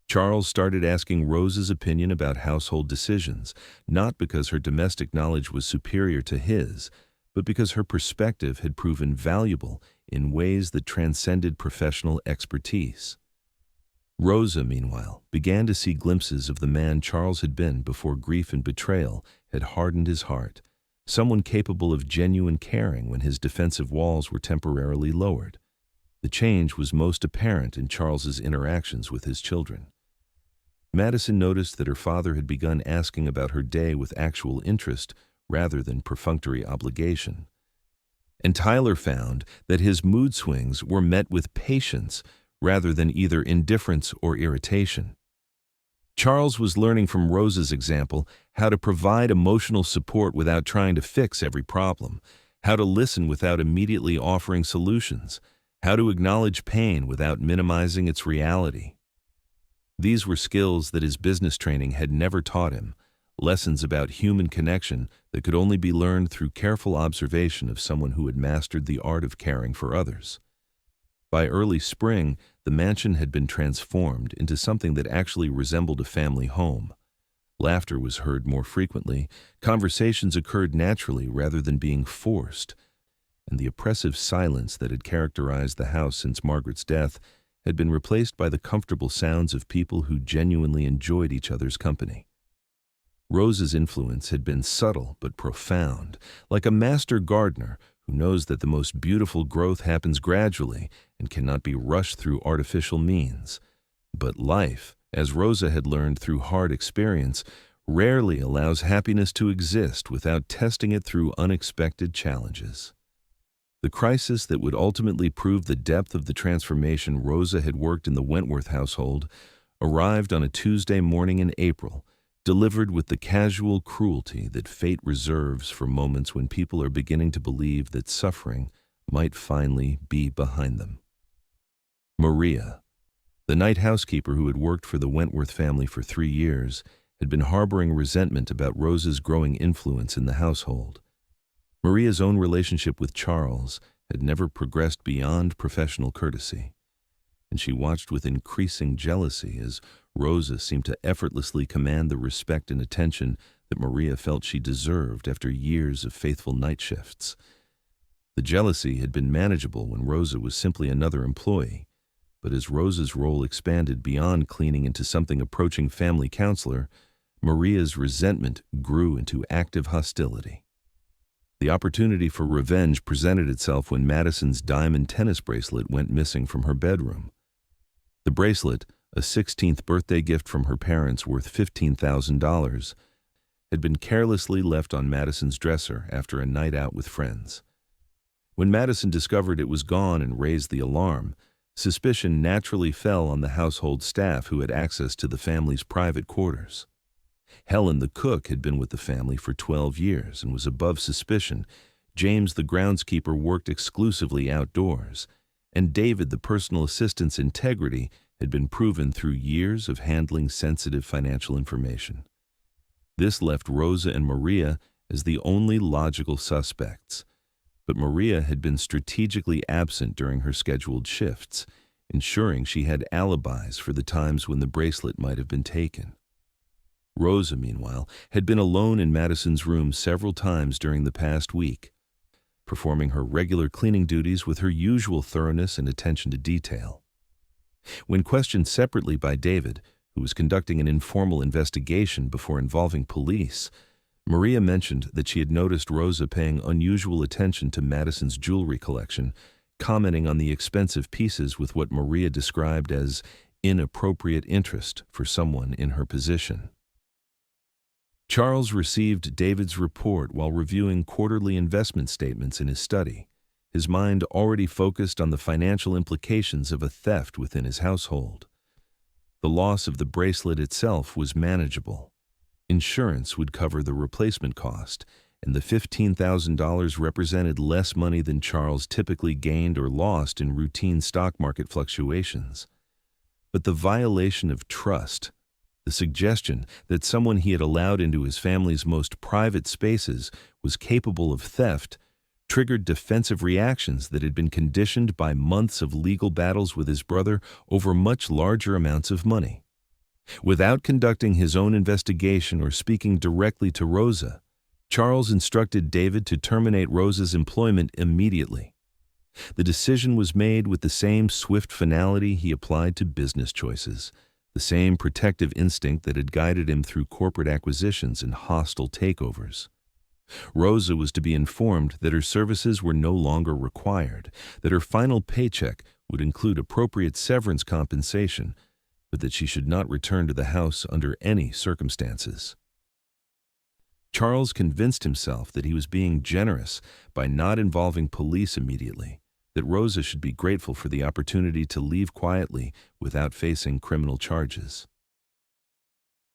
Charles started asking Rosa's opinion about household decisions, not because her domestic knowledge was superior to his, but because her perspective had proven valuable in ways that transcended professional expertise. Rosa, meanwhile, began to see glimpses of the man Charles had been before grief and betrayal had hardened his heart, someone capable of genuine caring when his defensive walls were temporarily lowered. The change was most apparent in Charles's interactions with his children. Madison noticed that her father had begun asking about her day with actual interest rather than perfunctory obligation. And Tyler found that his mood swings were met with patience rather than either indifference or irritation. Charles was learning from Rosa's example how to provide emotional support without trying to fix every problem, how to listen without immediately offering solutions, how to acknowledge pain without minimizing its reality. These were skills that his business training had never taught him, lessons about human connection that could only be learned through careful observation of someone who had mastered the art of caring for others. By early spring, the mansion had been transformed into something that actually resembled a family home. Laughter was heard more frequently, conversations occurred naturally rather than being forced, and the oppressive silence that had characterized the house since Margaret's death had been replaced by the comfortable sounds of people who genuinely enjoyed each other's company. Rosa's influence had been subtle but profound, like a master gardener who knows that the most beautiful growth happens gradually and cannot be rushed through artificial means. But life, as Rosa had learned through hard experience, rarely allows happiness to exist without testing it through unexpected challenges. The crisis that would ultimately prove the depth of the transformation Rosa had worked in the Wentworth household arrived on a Tuesday morning in April, delivered with the casual cruelty that fate reserves for moments when people are beginning to believe that suffering might finally be behind them. Maria, the night housekeeper who had worked for the Wentworth family for 3 years, had been harboring resentment about Rosa's growing influence in the household. Maria's own relationship with Charles had never progressed beyond professional courtesy, and she watched with increasing jealousy as Rosa seemed to effortlessly command the respect and attention that Maria felt she deserved after years of faithful night shifts. The jealousy had been manageable when Rosa was simply another employee, but as Rosa's role expanded beyond cleaning into something approaching family counselor, Maria's resentment grew into active hostility. The opportunity for revenge presented itself when Madison's diamond tennis bracelet went missing from her bedroom. The bracelet, a 16th birthday gift from her parents worth $15,000, had been carelessly left on Madison's dresser after a night out with friends. When Madison discovered it was gone and raised the alarm, suspicion naturally fell on the household staff who had access to the family's private quarters. Helen, the cook, had been with the family for 12 years and was above suspicion. James, the groundskeeper, worked exclusively outdoors, and David, the personal assistant's integrity had been proven through years of handling sensitive financial information. This left Rosa and Maria as the only logical suspects. But Maria had been strategically absent during her scheduled shifts, ensuring she had alibis for the times when the bracelet might have been taken. Rosa, meanwhile, had been alone in Madison's room several times during the past week, performing her regular cleaning duties with her usual thoroughness and attention to detail. When questioned separately by David, who was conducting an informal investigation before involving police, Maria mentioned that she had noticed Rosa paying unusual attention to Madison's jewelry collection, commenting on the expensive pieces with what Maria described as inappropriate interest for someone in her position. Charles received David's report while reviewing quarterly investment statements in his study, his mind already focused on the financial implications of a theft within his household. The loss of the bracelet itself was manageable. Insurance would cover the replacement cost, and the $15,000 represented less money than Charles typically gained or lost in routine stock market fluctuations. But the violation of trust, the suggestion that someone he had allowed into his family's most private spaces was capable of theft, triggered defensive reactions that had been conditioned by months of legal battles with his brother over much larger amounts of money. Without conducting his own investigation or speaking directly to Rosa, Charles instructed David to terminate Rosa's employment immediately. The decision was made with the same swift finality he applied to business choices, the same protective instinct that had guided him through corporate acquisitions and hostile takeovers. Rosa was to be informed that her services were no longer required, that her final paycheck would include appropriate severance compensation, but that she should not return to the house under any circumstances. Charles convinced himself that he was being generous by not involving police immediately, that Rosa should be grateful for the opportunity to leave quietly without facing criminal charges.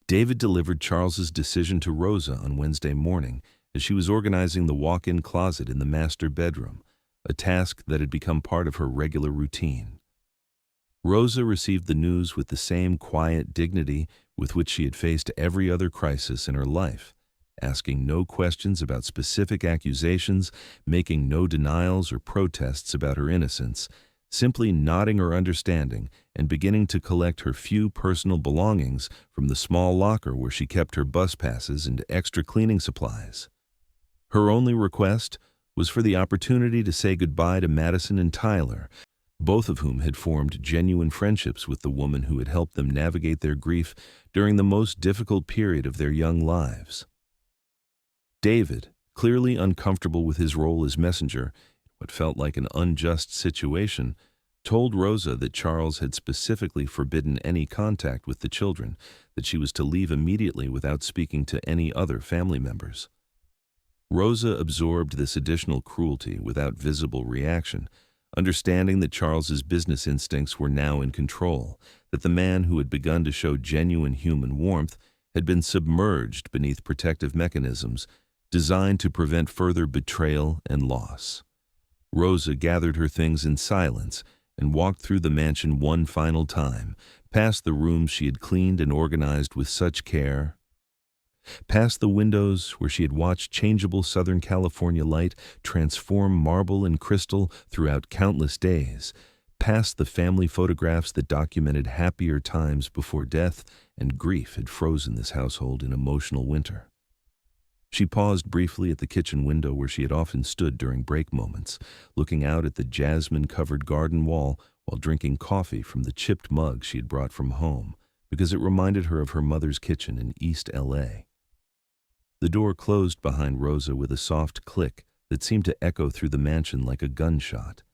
David delivered Charles's decision to Rosa on Wednesday morning as she was organizing the walk-in closet in the master bedroom, a task that had become part of her regular routine. Rosa received the news with the same quiet dignity with which she had faced every other crisis in her life, asking no questions about specific accusations, making no denials or protests about her innocence, simply nodding her understanding and beginning to collect her few personal belongings from the small locker where she kept her bus passes and extra cleaning supplies. Her only request was for the opportunity to say goodbye to Madison and Tyler, both of whom had formed genuine friendships with the woman who had helped them navigate their grief during the most difficult period of their young lives. David, clearly uncomfortable with his role as messenger, what felt like an unjust situation, told Rosa that Charles had specifically forbidden any contact with the children, that she was to leave immediately without speaking to any other family members. Rosa absorbed this additional cruelty without visible reaction, understanding that Charles's business instincts were now in control, that the man who had begun to show genuine human warmth had been submerged beneath protective mechanisms designed to prevent further betrayal and loss. Rosa gathered her things in silence and walked through the mansion one final time, past the rooms she had cleaned and organized with such care, past the windows where she had watched changeable Southern California light transform marble and crystal throughout countless days, past the family photographs that documented happier times before death and grief had frozen this household in emotional winter. She paused briefly at the kitchen window where she had often stood during break moments, looking out at the jasmine-covered garden wall while drinking coffee from the chipped mug she had brought from home, because it reminded her of her mother's kitchen in East L.A. The door closed behind Rosa with a soft click that seemed to echo through the mansion like a gunshot.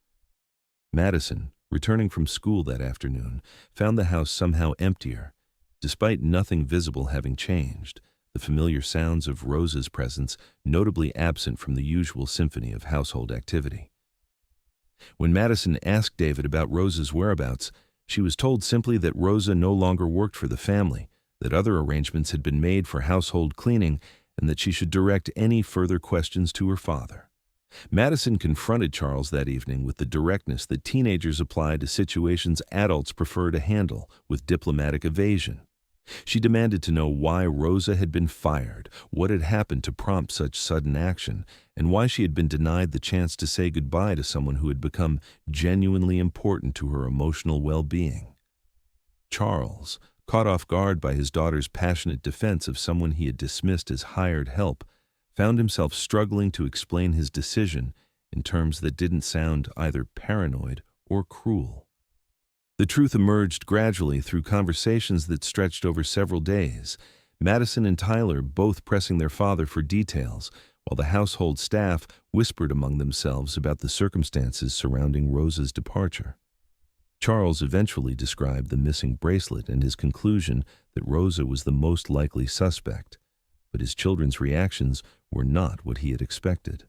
Madison, returning from school that afternoon, found the house somehow emptier, despite nothing visible having changed, the familiar sounds of Rosa's presence notably absent from the usual symphony of household activity. When Madison asked David about Rosa's whereabouts, she was told simply that Rosa no longer worked for the family, that other arrangements had been made for household cleaning, and that she should direct any further questions to her father. Madison confronted Charles that evening with the directness that teenagers apply to situations adults prefer to handle with diplomatic evasion. She demanded to know why Rosa had been fired, what had happened to prompt such sudden action, and why she had been denied the chance to say goodbye to someone who had become genuinely important to her emotional well-being. Charles, caught off guard by his daughter's passionate defense of someone he had dismissed as hired help, found himself struggling to explain his decision in terms that didn't sound either paranoid or cruel. The truth emerged gradually through conversations that stretched over several days, Madison and Tyler both pressing their father for details, while the household staff whispered among themselves about the circumstances surrounding Rosa's departure. Charles eventually described the missing bracelet and his conclusion that Rosa was the most likely suspect, but his children's reactions were not what he had expected.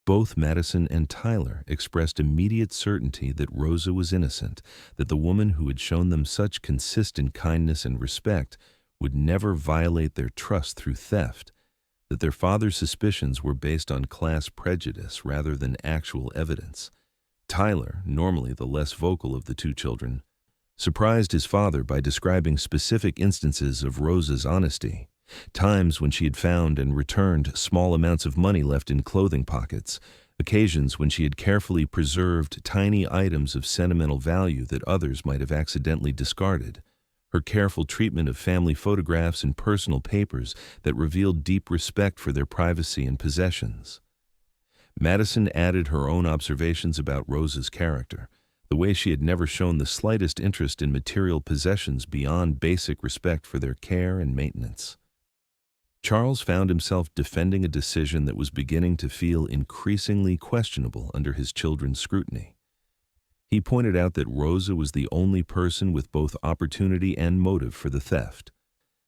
Both Madison and Tyler expressed immediate certainty that Rosa was innocent, that the woman who had shown them such consistent kindness and respect would never violate their trust through theft, that their father's suspicions were based on class prejudice rather than actual evidence. Tyler, normally the less vocal of the two children, surprised his father by describing specific instances of Rosa's honesty. Times when she had found and returned small amounts of money left in clothing pockets, occasions when she had carefully preserved tiny items of sentimental value that others might have accidentally discarded, her careful treatment of family photographs and personal papers that revealed deep respect for their privacy and possessions. Madison added her own observations about Rosa's character, the way she had never shown the slightest interest in material possessions beyond basic respect for their care and maintenance. Charles found himself defending a decision that was beginning to feel increasingly questionable under his children's scrutiny. He pointed out that Rosa was the only person with both opportunity and motive for the theft,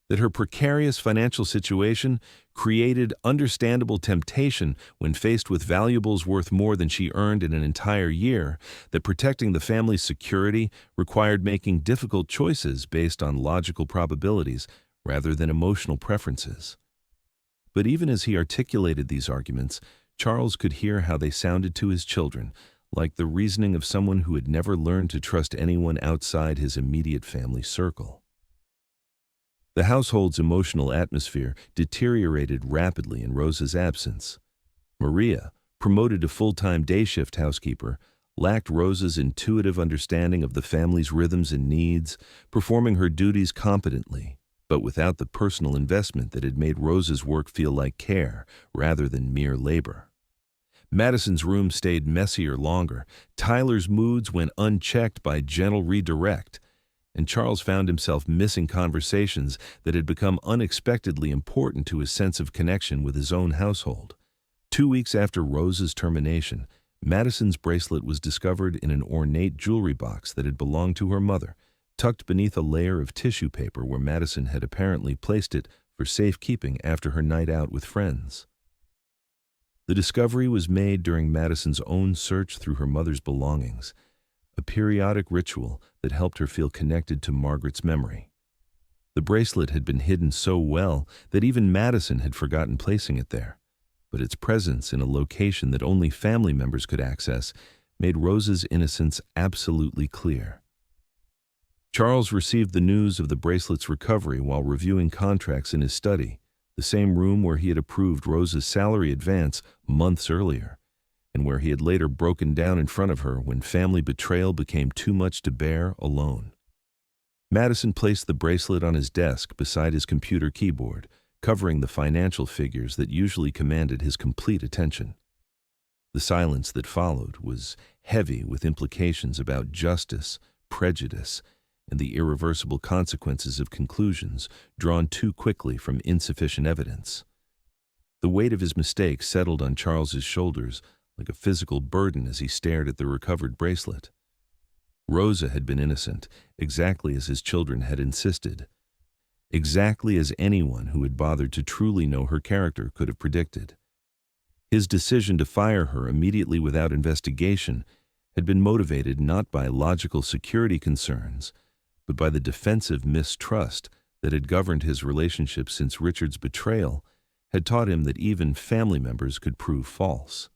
that her precarious financial situation created understandable temptation when faced with valuables worth more than she earned in an entire year, that protecting the family's security required making difficult choices based on logical probabilities rather than emotional preferences. But even as he articulated these arguments, Charles could hear how they sounded to his children, like the reasoning of someone who had never learned to trust anyone outside his immediate family circle. The household's emotional atmosphere deteriorated rapidly in Rosa's absence. Maria, promoted to full-time day shift housekeeper, lacked Rosa's intuitive understanding of the family's rhythms and needs, performing her duties competently, but without the personal investment that had made Rosa's work feel like care rather than mere labor. Madison's room stayed messier longer, Tyler's moods went unchecked by gentle redirect, and Charles found himself missing conversations that had become unexpectedly important to his sense of connection with his own household. 2 weeks after Rosa's termination, Madison's bracelet was discovered in an ornate jewelry box that had belonged to her mother, tucked beneath a layer of tissue paper where Madison had apparently placed it for safekeeping after her night out with friends. The discovery was made during Madison's own search through her mother's belongings, a periodic ritual that helped her feel connected to Margaret's memory. The bracelet had been hidden so well that even Madison had forgotten placing it there, but its presence in a location that only family members could access made Rosa's innocence absolutely clear. Charles received the news of the bracelet's recovery while reviewing contracts in his study, the same room where he had approved Rosa's salary advance months earlier, and where he had later broken down in front of her when family betrayal became too much to bear alone. Madison placed the bracelet on his desk beside his computer keyboard, covering the financial figures that usually commanded his complete attention. The silence that followed was heavy with implications about justice, prejudice, and the irreversible consequences of conclusions drawn too quickly from insufficient evidence. The weight of his mistake settled on Charles's shoulders like a physical burden as he stared at the recovered bracelet. Rosa had been innocent, exactly as his children had insisted, exactly as anyone who had bothered to truly know her character could have predicted. His decision to fire her immediately without investigation had been motivated not by logical security concerns, but by the defensive mistrust that had governed his relationship since Richard's betrayal had taught him that even family members could prove false.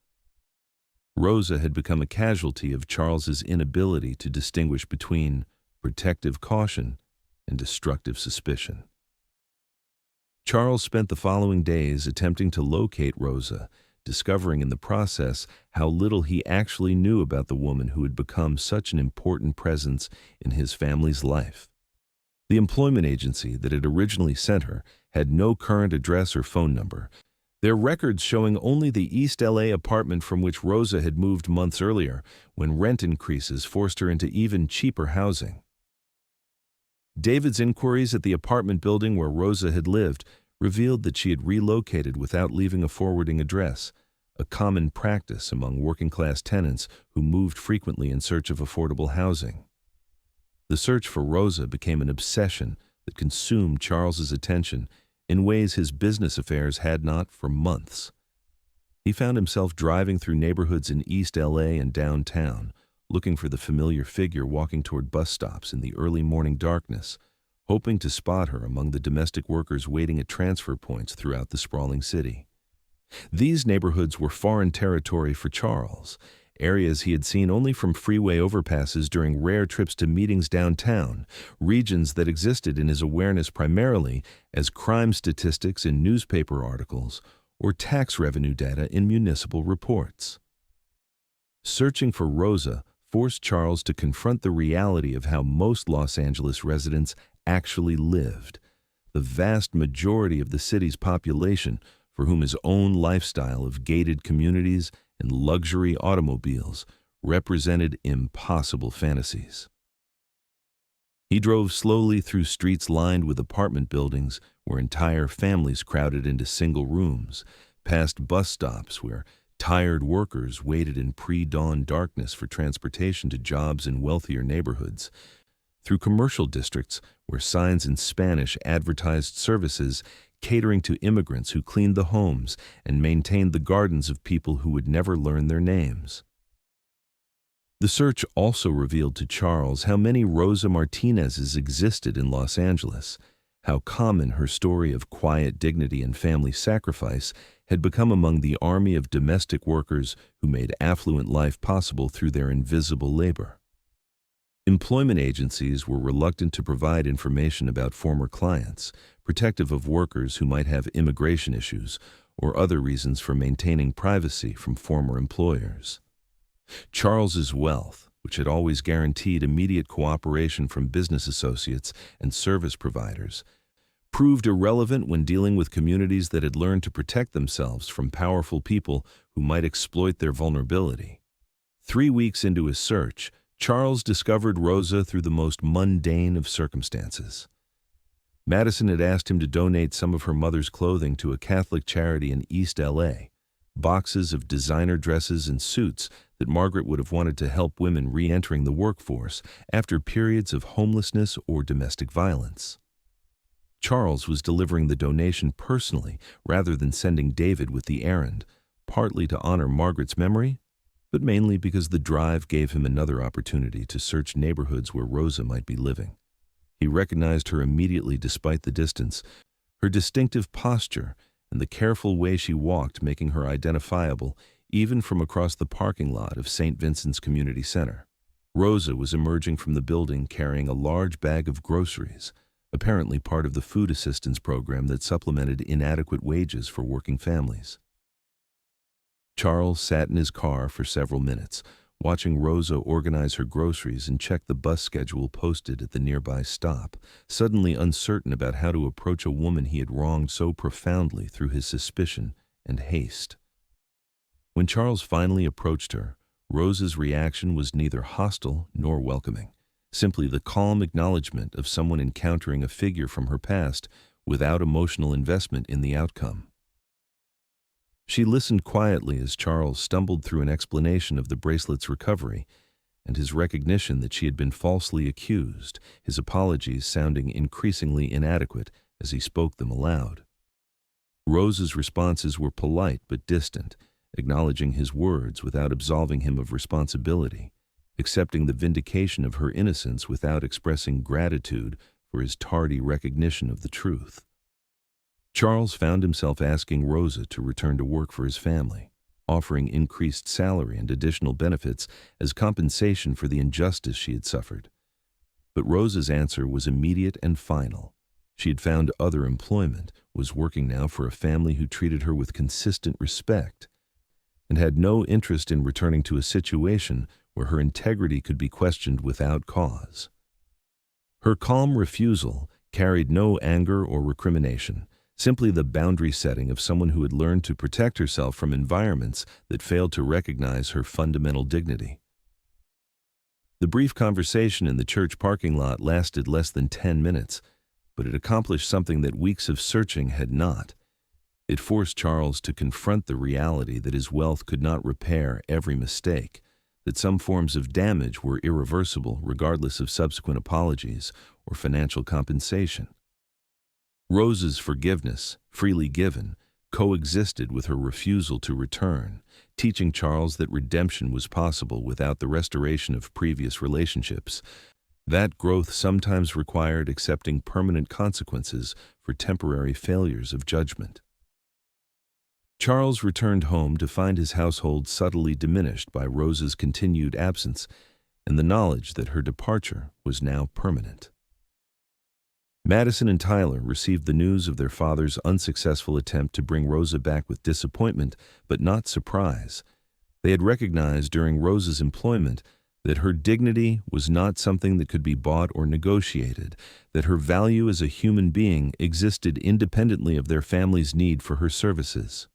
Rosa had become a casualty of Charles's inability to distinguish between protective caution and destructive suspicion. Charles spent the following days attempting to locate Rosa, discovering in the process how little he actually knew about the woman who had become such an important presence in his family's life. The employment agency that had originally sent her had no current address or phone number, their records showing only the East LA apartment from which Rosa had moved months earlier, when rent increases forced her into even cheaper housing. David's inquiries at the apartment building where Rosa had lived revealed that she had relocated without leaving a forwarding address, a common practice among working-class tenants who moved frequently in search of affordable housing. The search for Rosa became an obsession that consumed Charles's attention in ways his business affairs had not for months. He found himself driving through neighborhoods in East LA and downtown, looking for the familiar figure walking toward bus stops in the early morning darkness, hoping to spot her among the domestic workers waiting at transfer points throughout the sprawling city. These neighborhoods were foreign territory for Charles, areas he had seen only from freeway overpasses during rare trips to meetings downtown, regions that existed in his awareness primarily as crime statistics in newspaper articles or tax revenue data in municipal reports. Searching for Rosa forced Charles to confront the reality of how most Los Angeles residents actually lived, the vast majority of the city's population for whom his own lifestyle of gated communities and luxury automobiles represented impossible fantasies. He drove slowly through streets lined with apartment buildings where entire families crowded into single rooms, past bus stops where tired workers waited in pre-dawn darkness for transportation to jobs in wealthier neighborhoods, through commercial districts where signs in Spanish advertised services catering to immigrants who cleaned the homes and maintained the gardens of people who would never learn their names. The search also revealed to Charles how many Rosa Martinezes existed in Los Angeles, how common her story of quiet dignity and family sacrifice had become among the army of domestic workers who made affluent life possible through their invisible labor. Employment agencies were reluctant to provide information about former clients, protective of workers who might have immigration issues or other reasons for maintaining privacy from former employers. Charles's wealth, which had always guaranteed immediate cooperation from business associates and service providers, proved irrelevant when dealing with communities that had learned to protect themselves from powerful people who might exploit their vulnerability. 3 weeks into his search, Charles discovered Rosa through the most mundane of circumstances. Madison had asked him to donate some of her mother's clothing to a Catholic charity in East LA, boxes of designer dresses and suits that Margaret would have wanted to help women re-entering the workforce after periods of homelessness or domestic violence. Charles was delivering the donation personally rather than sending David with the errand, partly to honor Margaret's memory, but mainly because the drive gave him another opportunity to search neighborhoods where Rosa might be living. He recognized her immediately despite the distance, her distinctive posture and the careful way she walked making her identifiable even from across the parking lot of St. Vincent's Community Center. Rosa was emerging from the building carrying a large bag of groceries, apparently part of the food assistance program that supplemented inadequate wages for working families. Charles sat in his car for several minutes, watching Rosa organize her groceries and check the bus schedule posted at the nearby stop, suddenly uncertain about how to approach a woman he had wronged so profoundly through his suspicion and haste. When Charles finally approached her, Rosa's reaction was neither hostile nor welcoming, simply the calm acknowledgement of someone encountering a figure from her past without emotional investment in the outcome. She listened quietly as Charles stumbled through an explanation of the bracelet's recovery, and his recognition that she had been falsely accused, his apologies sounding increasingly inadequate as he spoke them aloud. Rose's responses were polite but distant, acknowledging his words without absolving him of responsibility, accepting the vindication of her innocence without expressing gratitude for his tardy recognition of the truth. Charles found himself asking Rosa to return to work for his family, offering increased salary and additional benefits as compensation for the injustice she had suffered. But Rosa's answer was immediate and final. She had found other employment, was working now for a family who treated her with consistent respect, and had no interest in returning to a situation where her integrity could be questioned without cause. Her calm refusal carried no anger or recrimination, simply the boundary setting of someone who had learned to protect herself from environments that failed to recognize her fundamental dignity. The brief conversation in the church parking lot lasted less than 10 minutes, but it accomplished something that weeks of searching had not. It forced Charles to confront the reality that his wealth could not repair every mistake, that some forms of damage were irreversible regardless of subsequent apologies or financial compensation. Rose's forgiveness, freely given, coexisted with her refusal to return, teaching Charles that redemption was possible without the restoration of previous relationships. That growth sometimes required accepting permanent consequences for temporary failures of judgment. Charles returned home to find his household subtly diminished by Rose's continued absence and the knowledge that her departure was now permanent. Madison and Tyler received the news of their father's unsuccessful attempt to bring Rosa back with disappointment, but not surprise. They had recognized during Rosa's employment that her dignity was not something that could be bought or negotiated, that her value as a human being existed independently of their family's need for her services.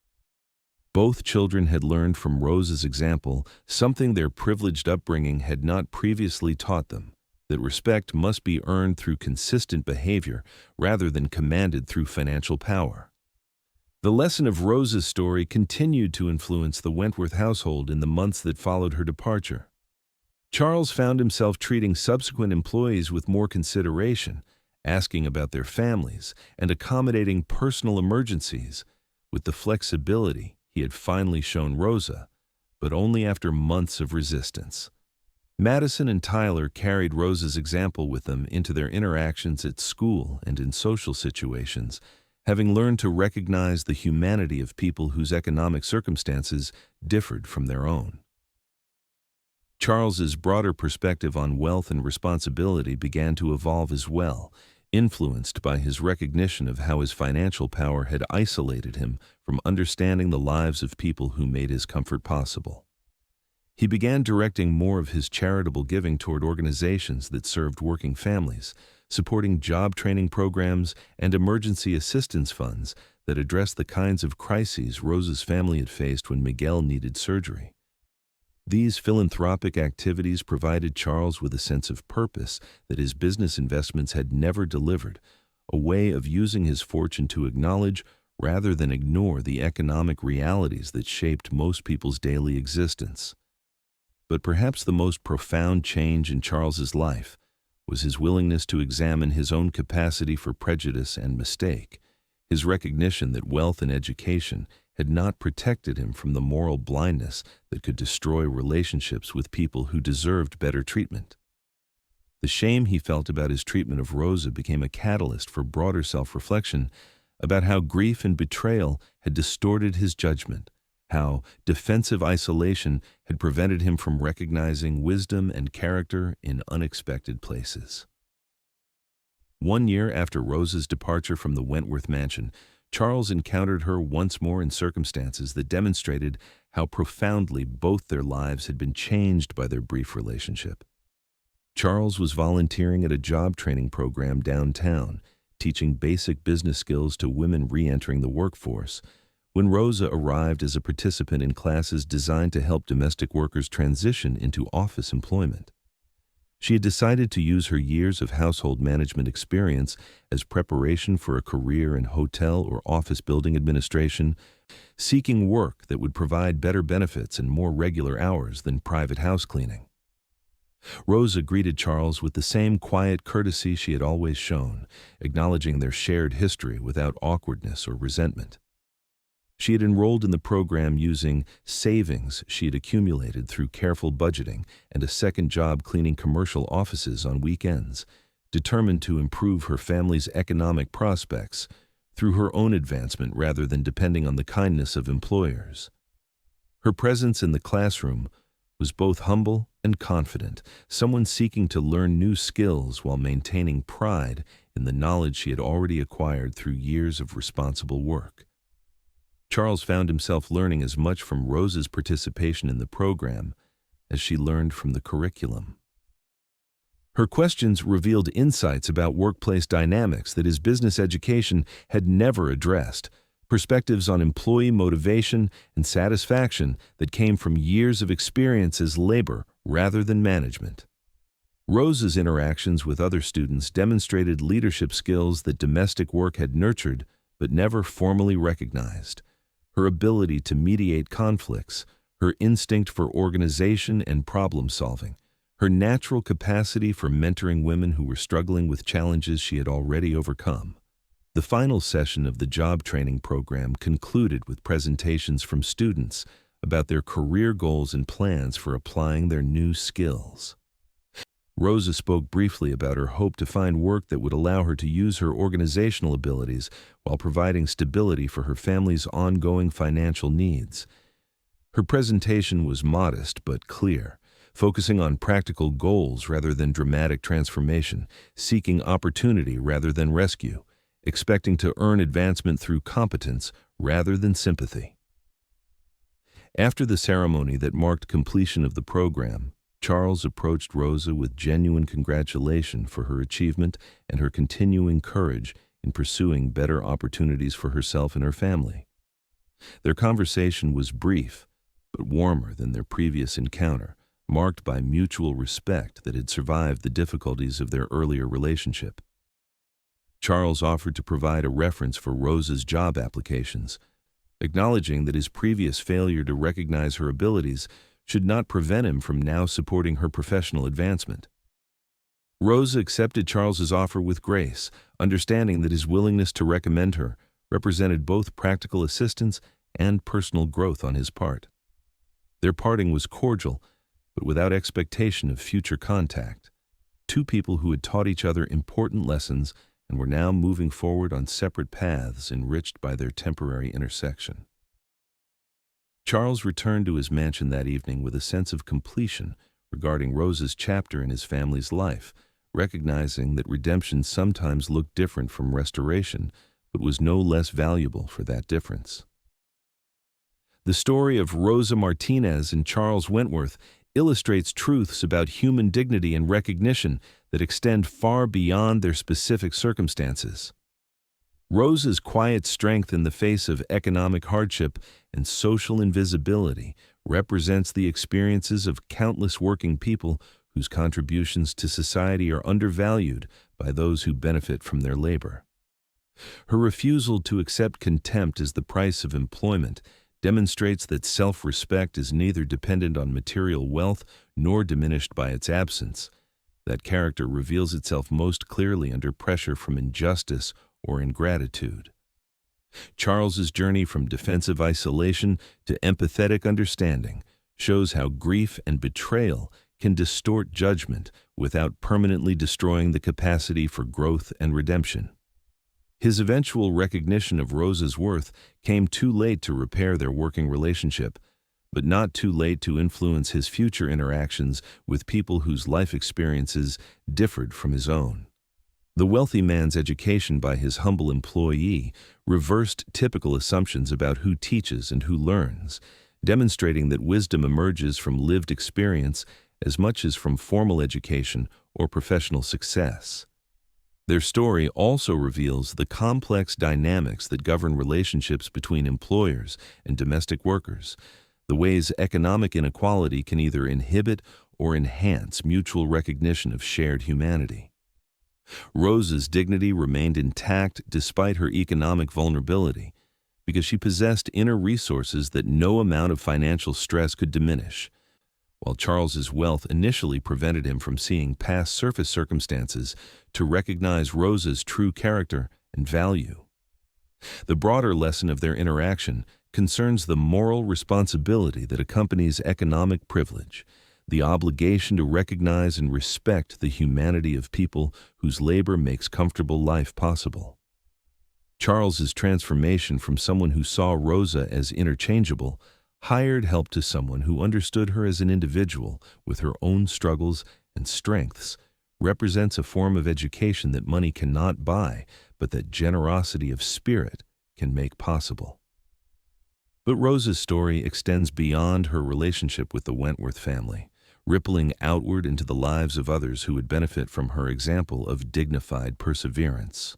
Both children had learned from Rosa's example something their privileged upbringing had not previously taught them, that respect must be earned through consistent behavior rather than commanded through financial power. The lesson of Rosa's story continued to influence the Wentworth household in the months that followed her departure. Charles found himself treating subsequent employees with more consideration, asking about their families, and accommodating personal emergencies with the flexibility he had finally shown Rosa, but only after months of resistance. Madison and Tyler carried Rosa's example with them into their interactions at school and in social situations, having learned to recognize the humanity of people whose economic circumstances differed from their own. Charles's broader perspective on wealth and responsibility began to evolve as well, influenced by his recognition of how his financial power had isolated him from understanding the lives of people who made his comfort possible. He began directing more of his charitable giving toward organizations that served working families, supporting job training programs and emergency assistance funds that addressed the kinds of crises Rosa's family had faced when Miguel needed surgery. These philanthropic activities provided Charles with a sense of purpose that his business investments had never delivered, a way of using his fortune to acknowledge rather than ignore the economic realities that shaped most people's daily existence. But perhaps the most profound change in Charles's life was his willingness to examine his own capacity for prejudice and mistake, his recognition that wealth and education had not protected him from the moral blindness that could destroy relationships with people who deserved better treatment. The shame he felt about his treatment of Rosa became a catalyst for broader self-reflection about how grief and betrayal had distorted his judgment, how defensive isolation had prevented him from recognizing wisdom and character in unexpected places. 1 year after Rosa's departure from the Wentworth mansion, Charles encountered her once more in circumstances that demonstrated how profoundly both their lives had been changed by their brief relationship. Charles was volunteering at a job training program downtown, teaching basic business skills to women re-entering the workforce, when Rosa arrived as a participant in classes designed to help domestic workers transition into office employment. She had decided to use her years of household management experience as preparation for a career in hotel or office building administration, seeking work that would provide better benefits and more regular hours than private house cleaning. Rosa greeted Charles with the same quiet courtesy she had always shown, acknowledging their shared history without awkwardness or resentment. She had enrolled in the program using savings she had accumulated through careful budgeting and a second job cleaning commercial offices on weekends, determined to improve her family's economic prospects through her own advancement rather than depending on the kindness of employers. Her presence in the classroom was both humble and confident, someone seeking to learn new skills while maintaining pride in the knowledge she had already acquired through years of responsible work. Charles found himself learning as much from Rosa's participation in the program as she learned from the curriculum. Her questions revealed insights about workplace dynamics that his business education had never addressed, perspectives on employee motivation and satisfaction that came from years of experience as labor rather than management. Rosa's interactions with other students demonstrated leadership skills that domestic work had nurtured but never formally recognized. Her ability to mediate conflicts, her instinct for organization and problem solving, her natural capacity for mentoring women who were struggling with challenges she had already overcome. The final session of the job training program concluded with presentations from students about their career goals and plans for applying their new skills. Rosa spoke briefly about her hope to find work that would allow her to use her organizational abilities while providing stability for her family's ongoing financial needs. Her presentation was modest but clear, focusing on practical goals rather than dramatic transformation, seeking opportunity rather than rescue, expecting to earn advancement through competence rather than sympathy. After the ceremony that marked completion of the program, Charles approached Rosa with genuine congratulation for her achievement and her continuing courage in pursuing better opportunities for herself and her family. Their conversation was brief, but warmer than their previous encounter, marked by mutual respect that had survived the difficulties of their earlier relationship. Charles offered to provide a reference for Rosa's job applications, acknowledging that his previous failure to recognize her abilities should not prevent him from now supporting her professional advancement. Rosa accepted Charles's offer with grace, understanding that his willingness to recommend her represented both practical assistance and personal growth on his part. Their parting was cordial, but without expectation of future contact. Two people who had taught each other important lessons and were now moving forward on separate paths enriched by their temporary intersection. Charles returned to his mansion that evening with a sense of completion regarding Rosa's chapter in his family's life, recognizing that redemption sometimes looked different from restoration, but was no less valuable for that difference. The story of Rosa Martinez and Charles Wentworth illustrates truths about human dignity and recognition that extend far beyond their specific circumstances. Rosa's quiet strength in the face of economic hardship and social invisibility represents the experiences of countless working people whose contributions to society are undervalued by those who benefit from their labor. Her refusal to accept contempt as the price of employment demonstrates that self-respect is neither dependent on material wealth nor diminished by its absence. That character reveals itself most clearly under pressure from injustice or ingratitude. Charles's journey from defensive isolation to empathetic understanding shows how grief and betrayal can distort judgment without permanently destroying the capacity for growth and redemption. His eventual recognition of Rosa's worth came too late to repair their working relationship, but not too late to influence his future interactions with people whose life experiences differed from his own. The wealthy man's education by his humble employee reversed typical assumptions about who teaches and who learns, demonstrating that wisdom emerges from lived experience as much as from formal education or professional success. Their story also reveals the complex dynamics that govern relationships between employers and domestic workers, the ways economic inequality can either inhibit or enhance mutual recognition of shared humanity. Rosa's dignity remained intact despite her economic vulnerability, because she possessed inner resources that no amount of financial stress could diminish. while Charles's wealth initially prevented him from seeing past surface circumstances to recognize Rosa's true character and value. The broader lesson of their interaction concerns the moral responsibility that accompanies economic privilege, the obligation to recognize and respect the humanity of people whose labor makes comfortable life possible. Charles's transformation from someone who saw Rosa as interchangeable hired help to someone who understood her as an individual with her own struggles and strengths represents a form of education that money cannot buy, but that generosity of spirit can make possible. But Rosa's story extends beyond her relationship with the Wentworth family, rippling outward into the lives of others who would benefit from her example of dignified perseverance.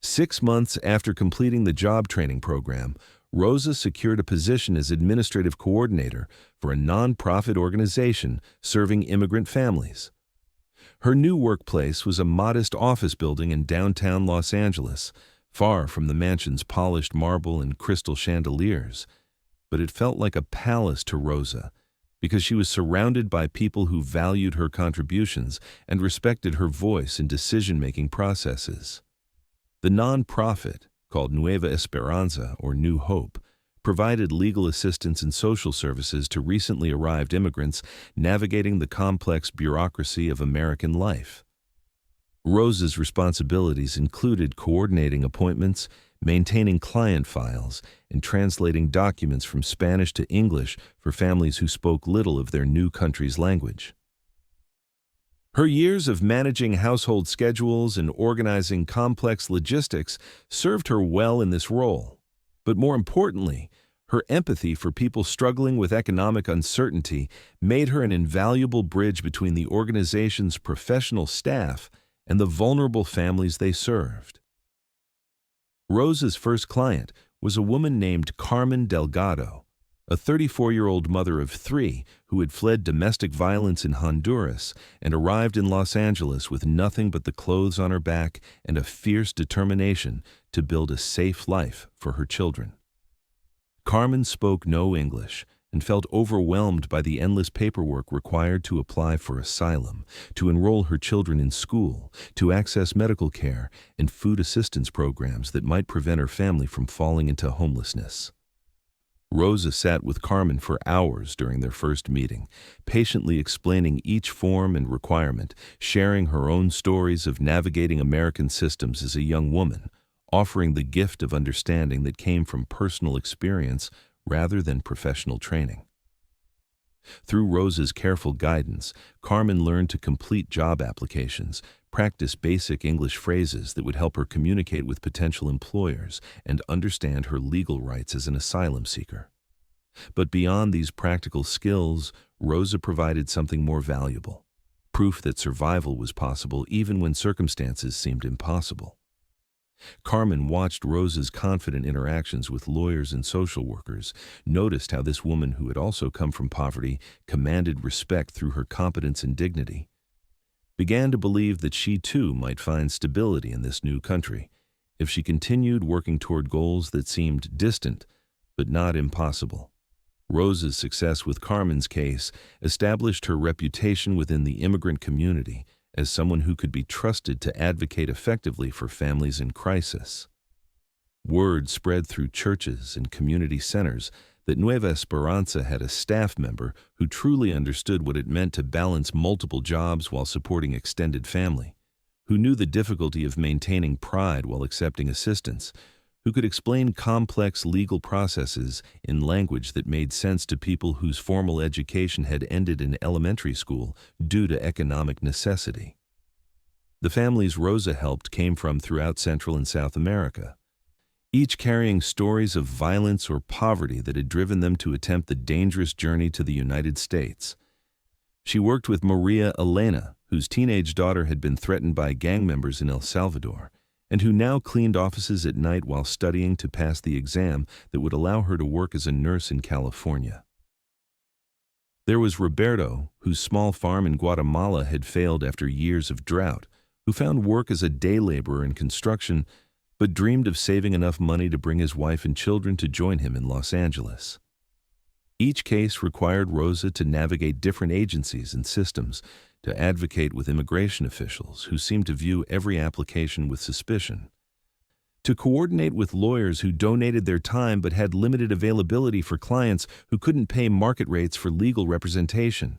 6 months after completing the job training program, Rosa secured a position as administrative coordinator for a nonprofit organization serving immigrant families. Her new workplace was a modest office building in downtown Los Angeles, far from the mansion's polished marble and crystal chandeliers. But it felt like a palace to Rosa, because she was surrounded by people who valued her contributions and respected her voice in decision-making processes. The nonprofit, called Nueva Esperanza or New Hope, provided legal assistance and social services to recently arrived immigrants navigating the complex bureaucracy of American life. Rosa's responsibilities included coordinating appointments, maintaining client files, and translating documents from Spanish to English for families who spoke little of their new country's language. Her years of managing household schedules and organizing complex logistics served her well in this role. But more importantly, her empathy for people struggling with economic uncertainty made her an invaluable bridge between the organization's professional staff and the vulnerable families they served. Rosa's first client was a woman named Carmen Delgado, a 34-year-old mother of 3 who had fled domestic violence in Honduras and arrived in Los Angeles with nothing but the clothes on her back and a fierce determination to build a safe life for her children. Carmen spoke no English and felt overwhelmed by the endless paperwork required to apply for asylum, to enroll her children in school, to access medical care and food assistance programs that might prevent her family from falling into homelessness. Rosa sat with Carmen for hours during their first meeting, patiently explaining each form and requirement, sharing her own stories of navigating American systems as a young woman, offering the gift of understanding that came from personal experience rather than professional training. Through Rosa's careful guidance, Carmen learned to complete job applications, practice basic English phrases that would help her communicate with potential employers, and understand her legal rights as an asylum seeker. But beyond these practical skills, Rosa provided something more valuable: proof that survival was possible even when circumstances seemed impossible. Carmen watched Rosa's confident interactions with lawyers and social workers, noticed how this woman who had also come from poverty commanded respect through her competence and dignity, began to believe that she too might find stability in this new country if she continued working toward goals that seemed distant but not impossible. Rosa's success with Carmen's case established her reputation within the immigrant community as someone who could be trusted to advocate effectively for families in crisis. Word spread through churches and community centers that Nueva Esperanza had a staff member who truly understood what it meant to balance multiple jobs while supporting extended family, who knew the difficulty of maintaining pride while accepting assistance, who could explain complex legal processes in language that made sense to people whose formal education had ended in elementary school due to economic necessity. The families Rosa helped came from throughout Central and South America, each carrying stories of violence or poverty that had driven them to attempt the dangerous journey to the United States. She worked with Maria Elena, whose teenage daughter had been threatened by gang members in El Salvador, and who now cleaned offices at night while studying to pass the exam that would allow her to work as a nurse in California. There was Roberto, whose small farm in Guatemala had failed after years of drought, who found work as a day laborer in construction but dreamed of saving enough money to bring his wife and children to join him in Los Angeles. Each case required Rosa to navigate different agencies and systems, to advocate with immigration officials who seemed to view every application with suspicion, to coordinate with lawyers who donated their time but had limited availability for clients who couldn't pay market rates for legal representation.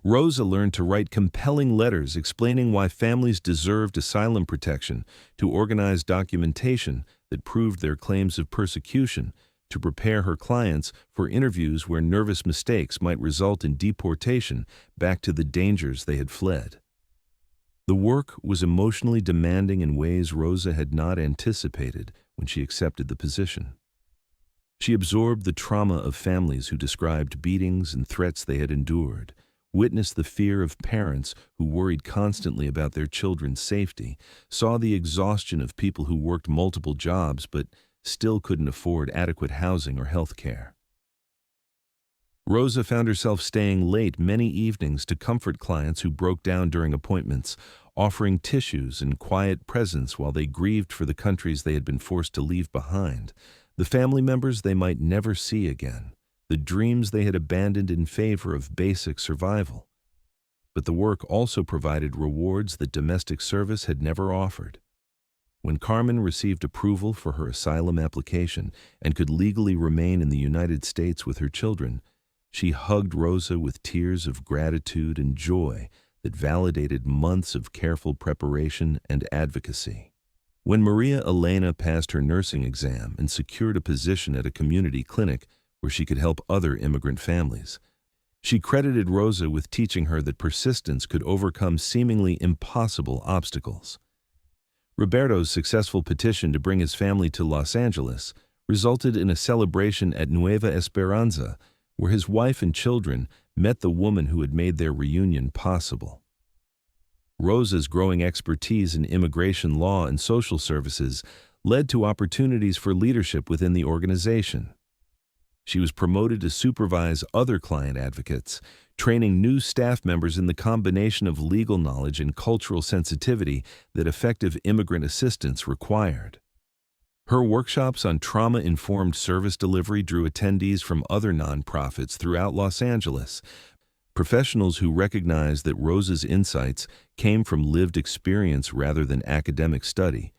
Rosa learned to write compelling letters explaining why families deserved asylum protection, to organize documentation that proved their claims of persecution, to prepare her clients for interviews where nervous mistakes might result in deportation back to the dangers they had fled. The work was emotionally demanding in ways Rosa had not anticipated when she accepted the position. She absorbed the trauma of families who described beatings and threats they had endured, witnessed the fear of parents who worried constantly about their children's safety, saw the exhaustion of people who worked multiple jobs but still couldn't afford adequate housing or health care. Rosa found herself staying late many evenings to comfort clients who broke down during appointments, offering tissues and quiet presence while they grieved for the countries they had been forced to leave behind, the family members they might never see again, the dreams they had abandoned in favor of basic survival. But the work also provided rewards that domestic service had never offered. When Carmen received approval for her asylum application and could legally remain in the United States with her children, she hugged Rosa with tears of gratitude and joy that validated months of careful preparation and advocacy. When Maria Elena passed her nursing exam and secured a position at a community clinic where she could help other immigrant families, she credited Rosa with teaching her that persistence could overcome seemingly impossible obstacles. Roberto's successful petition to bring his family to Los Angeles resulted in a celebration at Nueva Esperanza, where his wife and children met the woman who had made their reunion possible. Rosa's growing expertise in immigration law and social services led to opportunities for leadership within the organization. She was promoted to supervise other client advocates, training new staff members in the combination of legal knowledge and cultural sensitivity that effective immigrant assistance required. Her workshops on trauma-informed service delivery drew attendees from other nonprofits throughout Los Angeles, professionals who recognized that Rosa's insights came from lived experience rather than academic study,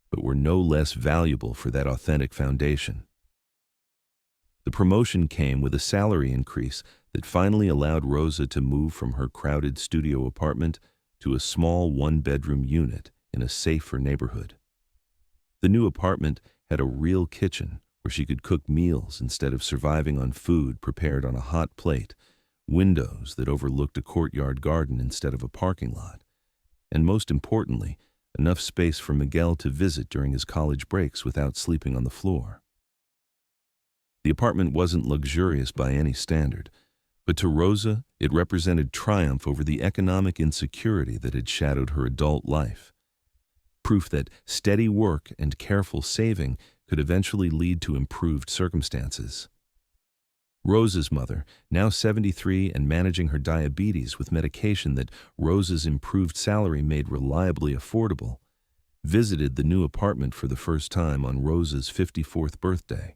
but were no less valuable for that authentic foundation. The promotion came with a salary increase that finally allowed Rosa to move from her crowded studio apartment to a small one-bedroom unit in a safer neighborhood. The new apartment had a real kitchen where she could cook meals instead of surviving on food prepared on a hot plate, windows that overlooked a courtyard garden instead of a parking lot, and most importantly, enough space for Miguel to visit during his college breaks without sleeping on the floor. The apartment wasn't luxurious by any standard, but to Rosa, it represented triumph over the economic insecurity that had shadowed her adult life. Proof that steady work and careful saving could eventually lead to improved circumstances. Rosa's mother, now 73 and managing her diabetes with medication that Rosa's improved salary made reliably affordable, visited the new apartment for the first time on Rosa's 54th birthday.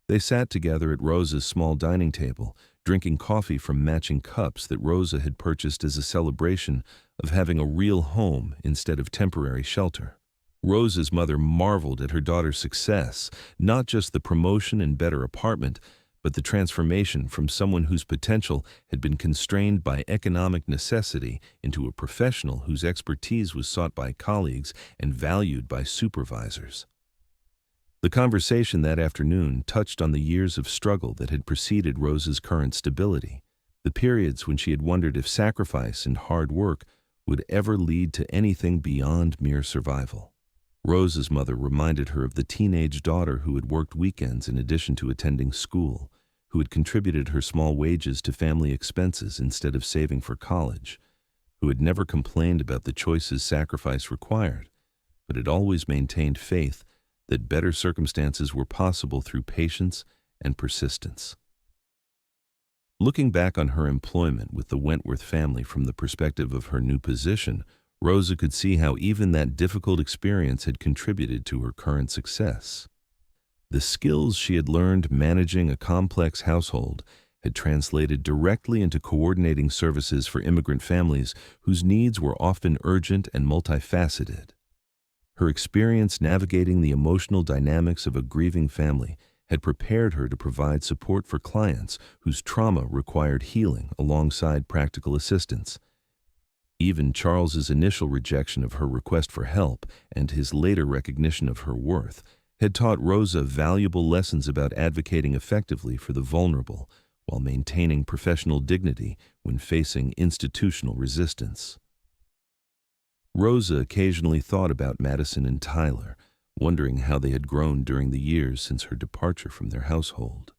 They sat together at Rosa's small dining table, drinking coffee from matching cups that Rosa had purchased as a celebration of having a real home instead of temporary shelter. Rosa's mother marveled at her daughter's success, not just the promotion and better apartment, but the transformation from someone whose potential had been constrained by economic necessity into a professional whose expertise was sought by colleagues and valued by supervisors. The conversation that afternoon touched on the years of struggle that had preceded Rosa's current stability, the periods when she had wondered if sacrifice and hard work would ever lead to anything beyond mere survival. Rosa's mother reminded her of the teenage daughter who had worked weekends in addition to attending school, who had contributed her small wages to family expenses instead of saving for college, who had never complained about the choices sacrifice required, but had always maintained faith that better circumstances were possible through patience and persistence. Looking back on her employment with the Wentworth family from the perspective of her new position, Rosa could see how even that difficult experience had contributed to her current success. The skills she had learned managing a complex household had translated directly into coordinating services for immigrant families whose needs were often urgent and multifaceted. Her experience navigating the emotional dynamics of a grieving family had prepared her to provide support for clients whose trauma required healing alongside practical assistance. Even Charles's initial rejection of her request for help and his later recognition of her worth had taught Rosa valuable lessons about advocating effectively for the vulnerable while maintaining professional dignity when facing institutional resistance. Rosa occasionally thought about Madison and Tyler, wondering how they had grown during the years since her departure from their household.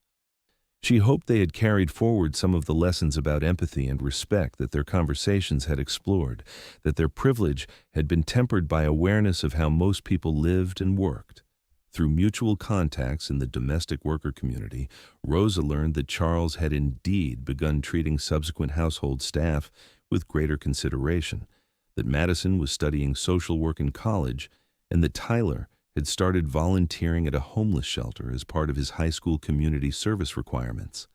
She hoped they had carried forward some of the lessons about empathy and respect that their conversations had explored, that their privilege had been tempered by awareness of how most people lived and worked. Through mutual contacts in the domestic worker community, Rosa learned that Charles had indeed begun treating subsequent household staff with greater consideration, that Madison was studying social work in college, and that Tyler had started volunteering at a homeless shelter as part of his high school community service requirements.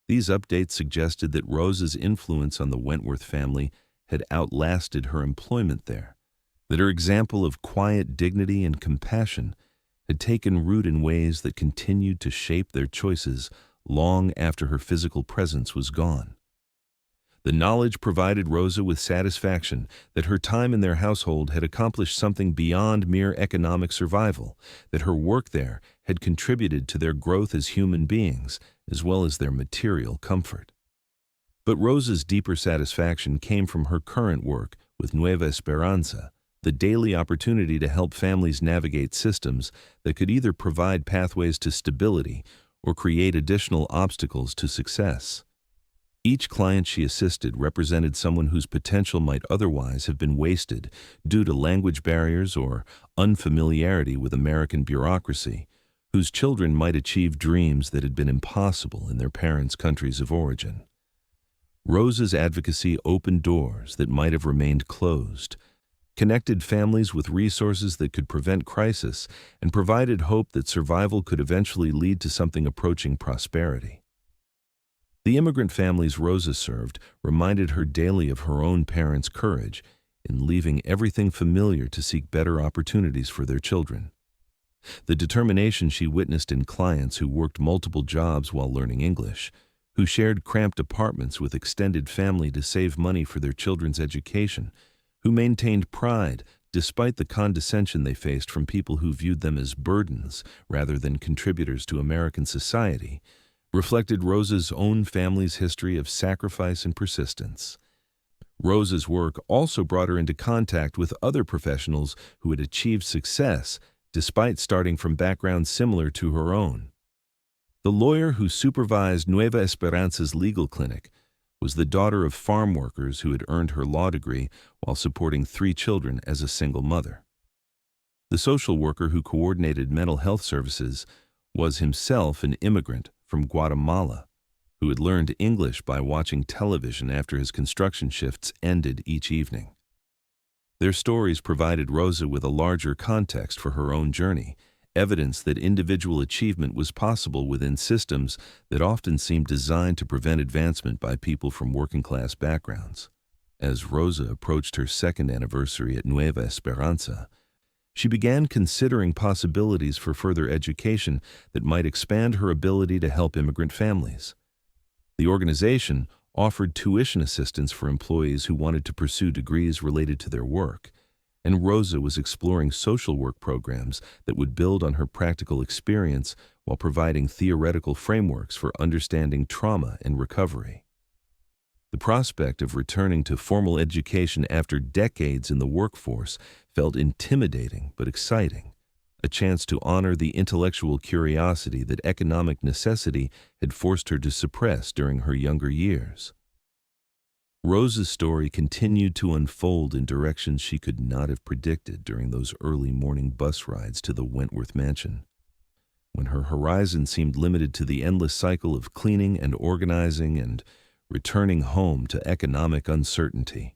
These updates suggested that Rosa's influence on the Wentworth family had outlasted her employment there, that her example of quiet dignity and compassion had taken root in ways that continued to shape their choices long after her physical presence was gone. The knowledge provided Rosa with satisfaction that her time in their household had accomplished something beyond mere economic survival, that her work there had contributed to their growth as human beings, as well as their material comfort. But Rosa's deeper satisfaction came from her current work with Nueva Esperanza, the daily opportunity to help families navigate systems that could either provide pathways to stability or create additional obstacles to success. Each client she assisted represented someone whose potential might otherwise have been wasted due to language barriers or unfamiliarity with American bureaucracy, whose children might achieve dreams that had been impossible in their parents' countries of origin. Rosa's advocacy opened doors that might have remained closed, connected families with resources that could prevent crisis, and provided hope that survival could eventually lead to something approaching prosperity. The immigrant families Rosa served reminded her daily of her own parents' courage in leaving everything familiar to seek better opportunities for their children. The determination she witnessed in clients who worked multiple jobs while learning English, who shared cramped apartments with extended family to save money for their children's education, who maintained pride despite the condescension they faced from people who viewed them as burdens rather than contributors to American society, reflected Rosa's own family's history of sacrifice and persistence. Rosa's work also brought her into contact with other professionals who had achieved success despite starting from backgrounds similar to her own. The lawyer who supervised Nueva Esperanza's legal clinic was the daughter of farm workers who had earned her law degree while supporting 3 children as a single mother. The social worker who coordinated mental health services was himself an immigrant from Guatemala who had learned English by watching television after his construction shifts ended each evening. Their stories provided Rosa with a larger context for her own journey, evidence that individual achievement was possible within systems that often seemed designed to prevent advancement by people from working-class backgrounds. As Rosa approached her second anniversary at Nueva Esperanza, she began considering possibilities for further education that might expand her ability to help immigrant families. The organization offered tuition assistance for employees who wanted to pursue degrees related to their work, and Rosa was exploring social work programs that would build on her practical experience while providing theoretical frameworks for understanding trauma and recovery. The prospect of returning to formal education after decades in the workforce felt intimidating but exciting, a chance to honor the intellectual curiosity that economic necessity had forced her to suppress during her younger years. Rosa's story continued to unfold in directions she could not have predicted during those early morning bus rides to the Wentworth mansion. When her horizon seemed limited to the endless cycle of cleaning and organizing and returning home to economic uncertainty.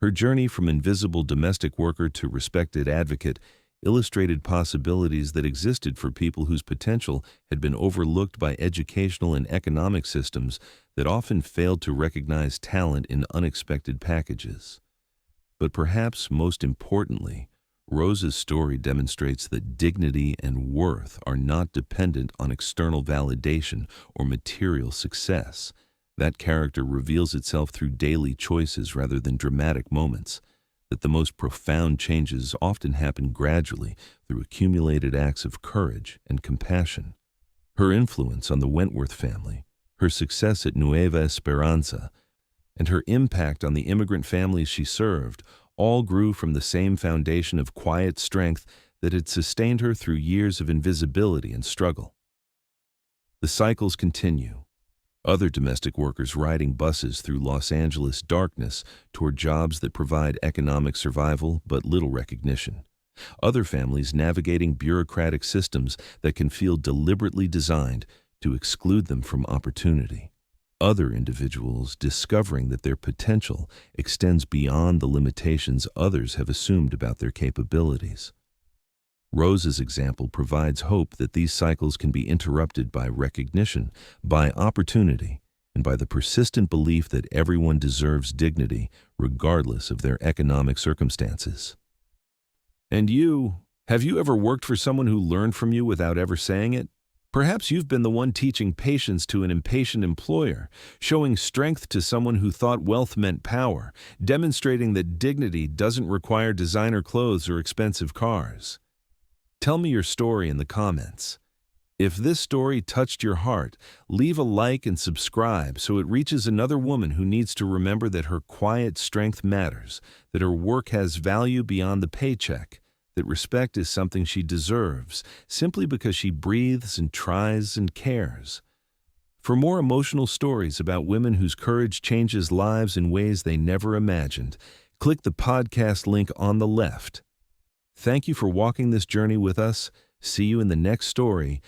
Her journey from invisible domestic worker to respected advocate illustrated possibilities that existed for people whose potential had been overlooked by educational and economic systems that often failed to recognize talent in unexpected packages. But perhaps most importantly, Rose's story demonstrates that dignity and worth are not dependent on external validation or material success. That character reveals itself through daily choices rather than dramatic moments, that the most profound changes often happen gradually through accumulated acts of courage and compassion. Her influence on the Wentworth family, her success at Nueva Esperanza, and her impact on the immigrant families she served all grew from the same foundation of quiet strength that had sustained her through years of invisibility and struggle. The cycles continue. Other domestic workers riding buses through Los Angeles' darkness toward jobs that provide economic survival but little recognition. Other families navigating bureaucratic systems that can feel deliberately designed to exclude them from opportunity. Other individuals discovering that their potential extends beyond the limitations others have assumed about their capabilities. Rose's example provides hope that these cycles can be interrupted by recognition, by opportunity, and by the persistent belief that everyone deserves dignity regardless of their economic circumstances. And you, have you ever worked for someone who learned from you without ever saying it? Perhaps you've been the one teaching patience to an impatient employer, showing strength to someone who thought wealth meant power, demonstrating that dignity doesn't require designer clothes or expensive cars. Tell me your story in the comments. If this story touched your heart, leave a like and subscribe so it reaches another woman who needs to remember that her quiet strength matters, that her work has value beyond the paycheck, that respect is something she deserves simply because she breathes and tries and cares. For more emotional stories about women whose courage changes lives in ways they never imagined, click the podcast link on the left. Thank you for walking this journey with us. See you in the next story,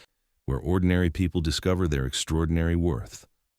where ordinary people discover their extraordinary worth.